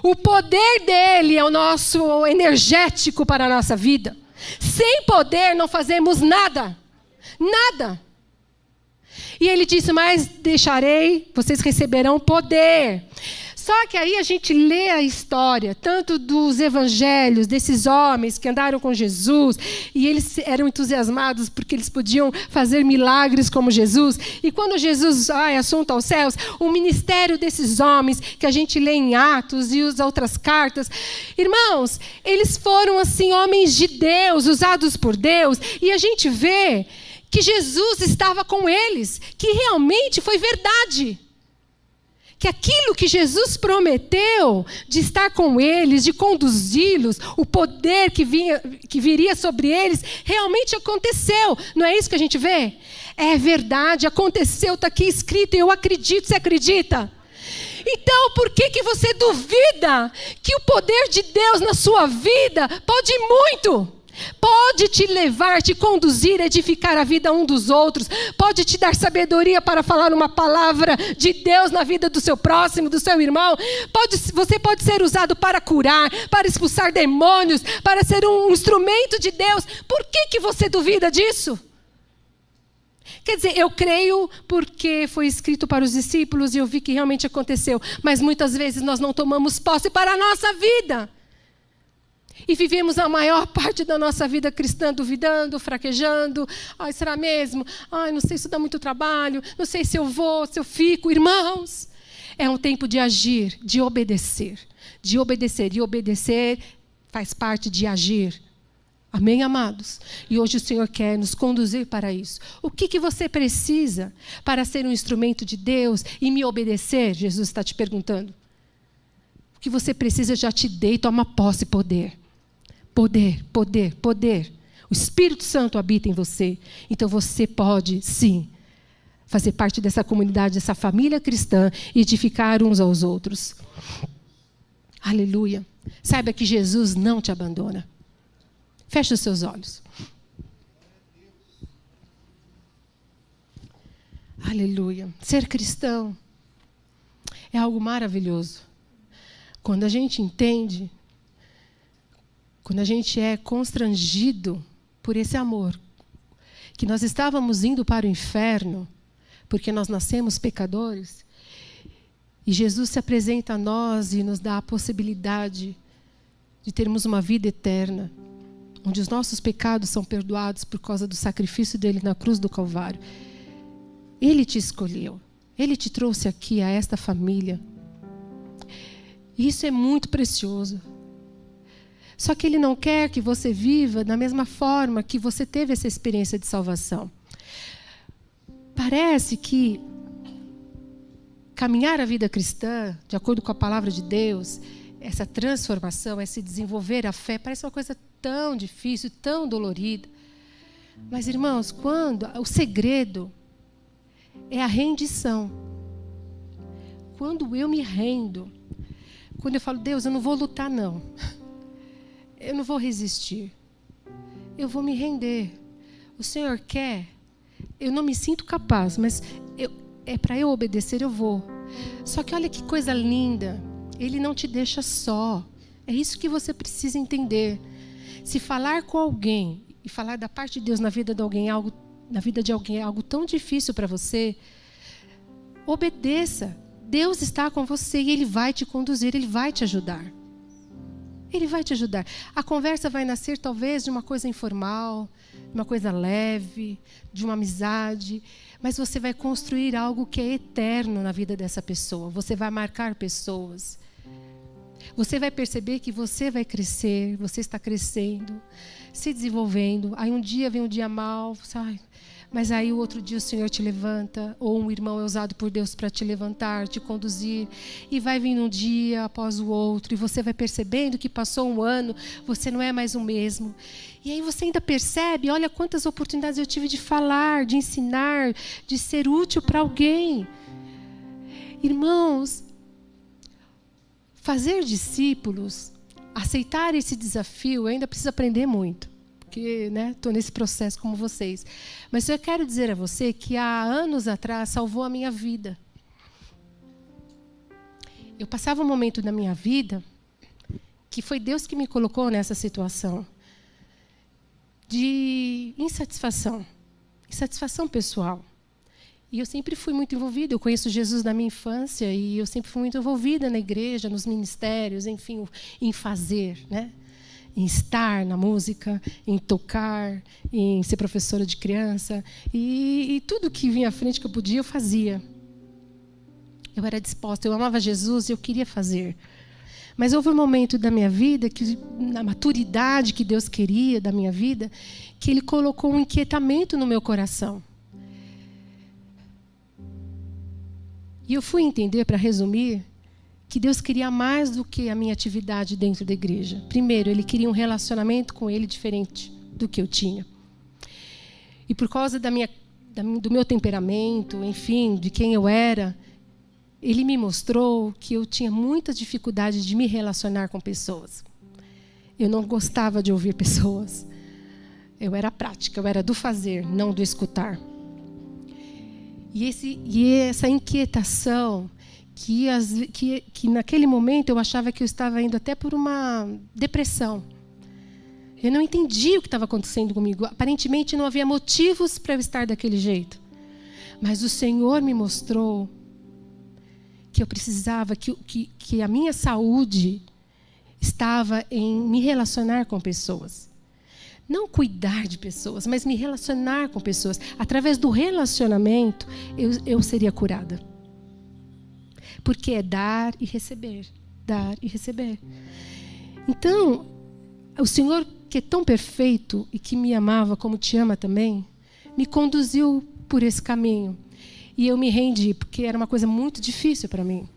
O poder dele é o nosso energético para a nossa vida. Sem poder não fazemos nada. Nada. E ele disse, mas deixarei, vocês receberão poder. Só que aí a gente lê a história, tanto dos evangelhos, desses homens que andaram com Jesus, e eles eram entusiasmados porque eles podiam fazer milagres como Jesus. E quando Jesus vai assunto aos céus, o ministério desses homens, que a gente lê em Atos e as outras cartas, irmãos, eles foram assim homens de Deus, usados por Deus, e a gente vê que Jesus estava com eles, que realmente foi verdade. Que aquilo que Jesus prometeu de estar com eles, de conduzi-los, o poder que viria sobre eles, realmente aconteceu. Não é isso que a gente vê? É verdade, aconteceu, está aqui escrito, e eu acredito, você acredita? Então, por que você duvida que o poder de Deus na sua vida pode muito? Pode te levar, te conduzir, edificar a vida um dos outros. Pode te dar sabedoria para falar uma palavra de Deus na vida do seu próximo, do seu irmão. Você pode ser usado para curar, para expulsar demônios, para ser um instrumento de Deus. Por que você duvida disso? Quer dizer, eu creio porque foi escrito para os discípulos e eu vi que realmente aconteceu. Mas muitas vezes nós não tomamos posse para a nossa vida. E vivemos a maior parte da nossa vida cristã duvidando, fraquejando. Ai, será mesmo? Ai, não sei se dá muito trabalho, não sei se eu vou, se eu fico. Irmãos, é um tempo de agir, de obedecer. De obedecer. E obedecer faz parte de agir. Amém, amados? E hoje o Senhor quer nos conduzir para isso. O que você precisa para ser um instrumento de Deus e me obedecer? Jesus está te perguntando. O que você precisa, eu já te dei, toma posse, poder. Poder, poder, poder. O Espírito Santo habita em você. Então você pode, sim, fazer parte dessa comunidade, dessa família cristã e edificar uns aos outros. Aleluia. Saiba que Jesus não te abandona. Feche os seus olhos. Aleluia. Ser cristão é algo maravilhoso. Quando a gente entende, quando a gente é constrangido por esse amor, que nós estávamos indo para o inferno, porque nós nascemos pecadores, e Jesus se apresenta a nós e nos dá a possibilidade de termos uma vida eterna, onde os nossos pecados são perdoados por causa do sacrifício dele na cruz do Calvário. Ele te escolheu, ele te trouxe aqui a esta família. Isso é muito precioso. Só que ele não quer que você viva da mesma forma que você teve essa experiência de salvação. Parece que caminhar a vida cristã, de acordo com a palavra de Deus, essa transformação, esse desenvolver a fé, parece uma coisa tão difícil, tão dolorida. Mas, irmãos, o segredo é a rendição. Quando eu me rendo, quando eu falo, Deus, eu não vou lutar, não. Eu não vou resistir. Eu vou me render. O Senhor quer. Eu não me sinto capaz, mas é para eu obedecer, eu vou. Só que olha que coisa linda. Ele não te deixa só. É isso que você precisa entender. Se falar com alguém e falar da parte de Deus na vida de alguém, na vida de alguém é algo tão difícil para você, obedeça. Deus está com você e Ele vai te conduzir, Ele vai te ajudar. Ele vai te ajudar. A conversa vai nascer talvez de uma coisa informal, de uma coisa leve, de uma amizade, mas você vai construir algo que é eterno na vida dessa pessoa. Você vai marcar pessoas. Você vai perceber que você vai crescer, você está crescendo, se desenvolvendo. Aí um dia vem um dia mau, sabe? Mas aí o outro dia o Senhor te levanta, ou um irmão é usado por Deus para te levantar, te conduzir, e vai vindo um dia após o outro, e você vai percebendo que passou um ano, você não é mais o mesmo. E aí você ainda percebe, olha quantas oportunidades eu tive de falar, de ensinar, de ser útil para alguém. Irmãos, fazer discípulos, aceitar esse desafio, eu ainda preciso aprender muito. Porque estou nesse processo como vocês. Mas eu quero dizer a você que há anos atrás salvou a minha vida. Eu passava um momento da minha vida que foi Deus que me colocou nessa situação de insatisfação pessoal. E eu sempre fui muito envolvida. Eu conheço Jesus da minha infância e eu sempre fui muito envolvida na igreja, nos ministérios, enfim, em fazer, em estar na música, em tocar, em ser professora de criança. E tudo que vinha à frente que eu podia, eu fazia. Eu era disposta, eu amava Jesus e eu queria fazer. Mas houve um momento da minha vida, que, na maturidade que Deus queria da minha vida, que Ele colocou um inquietamento no meu coração. E eu fui entender, para resumir, que Deus queria mais do que a minha atividade dentro da igreja. Primeiro, Ele queria um relacionamento com Ele diferente do que eu tinha. E por causa do meu temperamento, enfim, de quem eu era, Ele me mostrou que eu tinha muitas dificuldades de me relacionar com pessoas. Eu não gostava de ouvir pessoas. Eu era prática, eu era do fazer, não do escutar. E essa inquietação... Que naquele momento eu achava que eu estava indo até por uma depressão. Eu não entendia o que estava acontecendo comigo. Aparentemente não havia motivos para eu estar daquele jeito. Mas o Senhor me mostrou que eu precisava, que a minha saúde estava em me relacionar com pessoas. Não cuidar de pessoas, mas me relacionar com pessoas. Através do relacionamento, eu seria curada. Porque é dar e receber. Dar e receber. Então, o Senhor, que é tão perfeito e que me amava como te ama também, me conduziu por esse caminho. E eu me rendi, porque era uma coisa muito difícil para mim.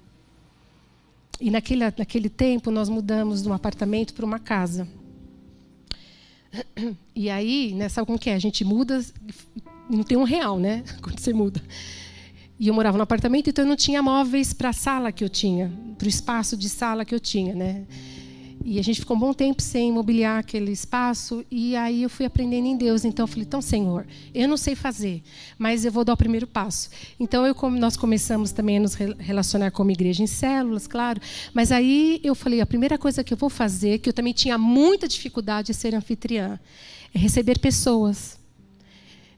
E naquele tempo, nós mudamos de um apartamento para uma casa. E aí, né, sabe como que é? A gente muda e não tem R$1, né? Quando você muda. E eu morava no apartamento, então eu não tinha móveis para a sala que eu tinha, para o espaço de sala que eu tinha, né? E a gente ficou um bom tempo sem mobiliar aquele espaço. E aí eu fui aprendendo em Deus. Então eu falei, então, Senhor, eu não sei fazer, mas eu vou dar o primeiro passo. Então nós começamos também a nos relacionar como igreja em células, claro. Mas aí eu falei, a primeira coisa que eu vou fazer, que eu também tinha muita dificuldade de ser anfitriã, é receber pessoas.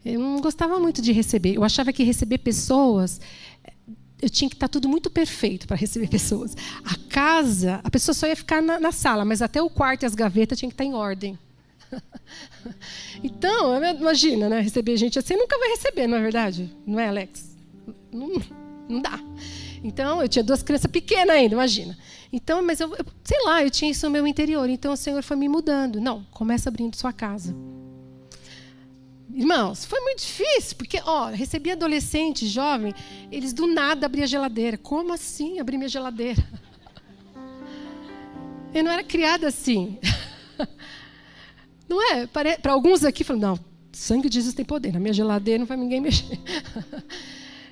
Eu não gostava muito de receber. Eu achava que receber pessoas... Eu tinha que estar tudo muito perfeito para receber pessoas. A casa, a pessoa só ia ficar na sala, mas até o quarto e as gavetas tinham que estar em ordem. Então, imagina, né, receber gente assim, nunca vai receber, não é verdade? Não é, Alex? Não dá. Então, eu tinha 2 crianças pequenas ainda, imagina. Então, mas eu sei lá, eu tinha isso no meu interior. Então, o Senhor foi me mudando. Não, começa abrindo sua casa. Irmãos, foi muito difícil, porque, recebi adolescente, jovem, eles do nada abriam a geladeira. Como assim abrir minha geladeira? Eu não era criada assim. Não é? Para alguns aqui, falam, não, o sangue de Jesus tem poder, na minha geladeira não vai ninguém mexer.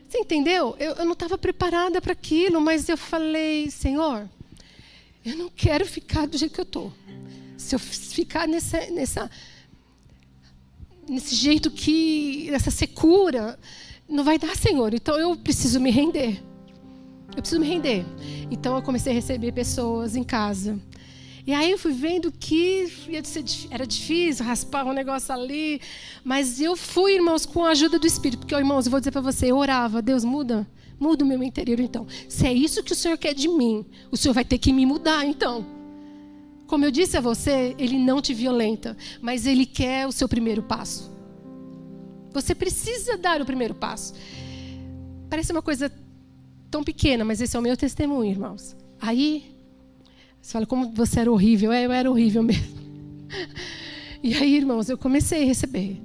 Você entendeu? Eu não estava preparada para aquilo, mas eu falei, Senhor, eu não quero ficar do jeito que eu estou. Se eu ficar nesse jeito essa secura, não vai dar, Senhor. Então, eu preciso me render. Eu preciso me render. Então, eu comecei a receber pessoas em casa. E aí, eu fui vendo que era difícil raspar um negócio ali. Mas eu fui, irmãos, com a ajuda do Espírito. Porque, irmãos, eu vou dizer para você, eu orava. Deus, muda o meu interior, então. Se é isso que o Senhor quer de mim, o Senhor vai ter que me mudar, então. Como eu disse a você, Ele não te violenta, mas Ele quer o seu primeiro passo. Você precisa dar o primeiro passo. Parece uma coisa tão pequena, mas esse é o meu testemunho, irmãos. Aí, você fala, como você era horrível. Eu era horrível mesmo. E aí, irmãos, eu comecei a receber.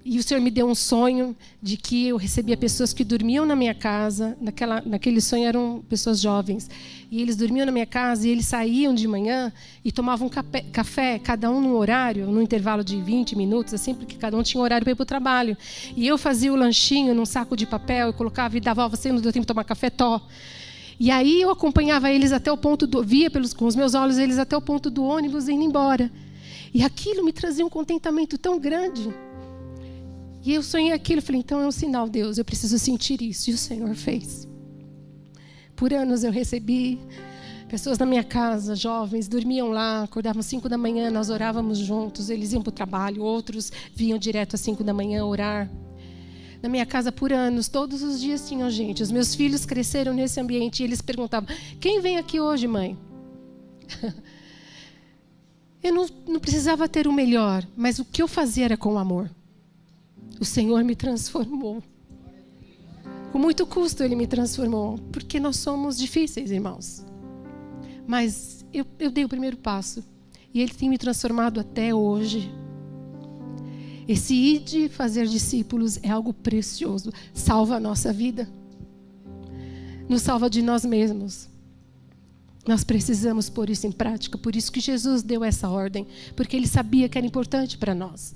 E o Senhor me deu um sonho de que eu recebia pessoas que dormiam na minha casa. Naquele sonho eram pessoas jovens. E eles dormiam na minha casa e eles saíam de manhã e tomavam café, cada um num horário, num intervalo de 20 minutos, assim, porque cada um tinha um horário para ir para o trabalho. E eu fazia o lanchinho num saco de papel, eu colocava e dava, você não deu tempo de tomar café, E aí eu acompanhava eles até o ponto via com os meus olhos eles até o ponto do ônibus indo embora. E aquilo me trazia um contentamento tão grande. E eu sonhei aquilo, falei, então é um sinal, Deus, eu preciso sentir isso. E o Senhor fez. Por anos eu recebi pessoas na minha casa, jovens, dormiam lá, acordavam às 5 da manhã, nós orávamos juntos, eles iam para o trabalho, outros vinham direto às 5 da manhã orar. Na minha casa, por anos, todos os dias tinham gente. Os meus filhos cresceram nesse ambiente e eles perguntavam, quem vem aqui hoje, mãe? Eu não precisava ter o melhor, mas o que eu fazia era com amor. O Senhor me transformou. Com muito custo Ele me transformou. Porque nós somos difíceis, irmãos. Mas eu dei o primeiro passo. E Ele tem me transformado até hoje. Esse ir de fazer discípulos é algo precioso. Salva a nossa vida. Nos salva de nós mesmos. Nós precisamos pôr isso em prática. Por isso que Jesus deu essa ordem. Porque Ele sabia que era importante para nós.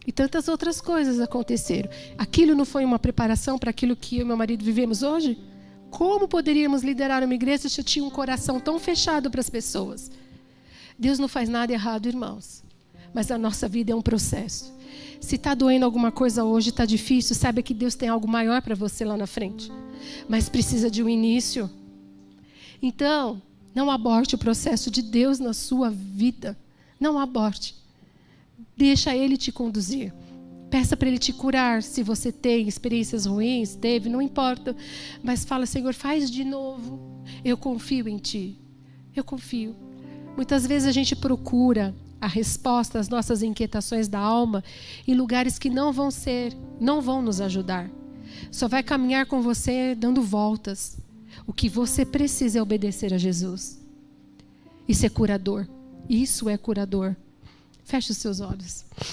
E tantas outras coisas aconteceram. Aquilo não foi uma preparação para aquilo que eu e meu marido vivemos hoje? Como poderíamos liderar uma igreja se eu tinha um coração tão fechado para as pessoas? Deus não faz nada errado, irmãos. Mas a nossa vida é um processo. Se está doendo alguma coisa hoje, está difícil, saiba que Deus tem algo maior para você lá na frente. Mas precisa de um início. Então, não aborte o processo de Deus na sua vida. Não aborte. Deixa Ele te conduzir. Peça para Ele te curar. Se você tem experiências ruins, teve, não importa. Mas fala, Senhor, faz de novo. Eu confio em Ti. Eu confio. Muitas vezes a gente procura a resposta às nossas inquietações da alma em lugares que não vão nos ajudar. Só vai caminhar com você dando voltas. O que você precisa é obedecer a Jesus. Isso é curador. Isso é curador. Feche os seus olhos.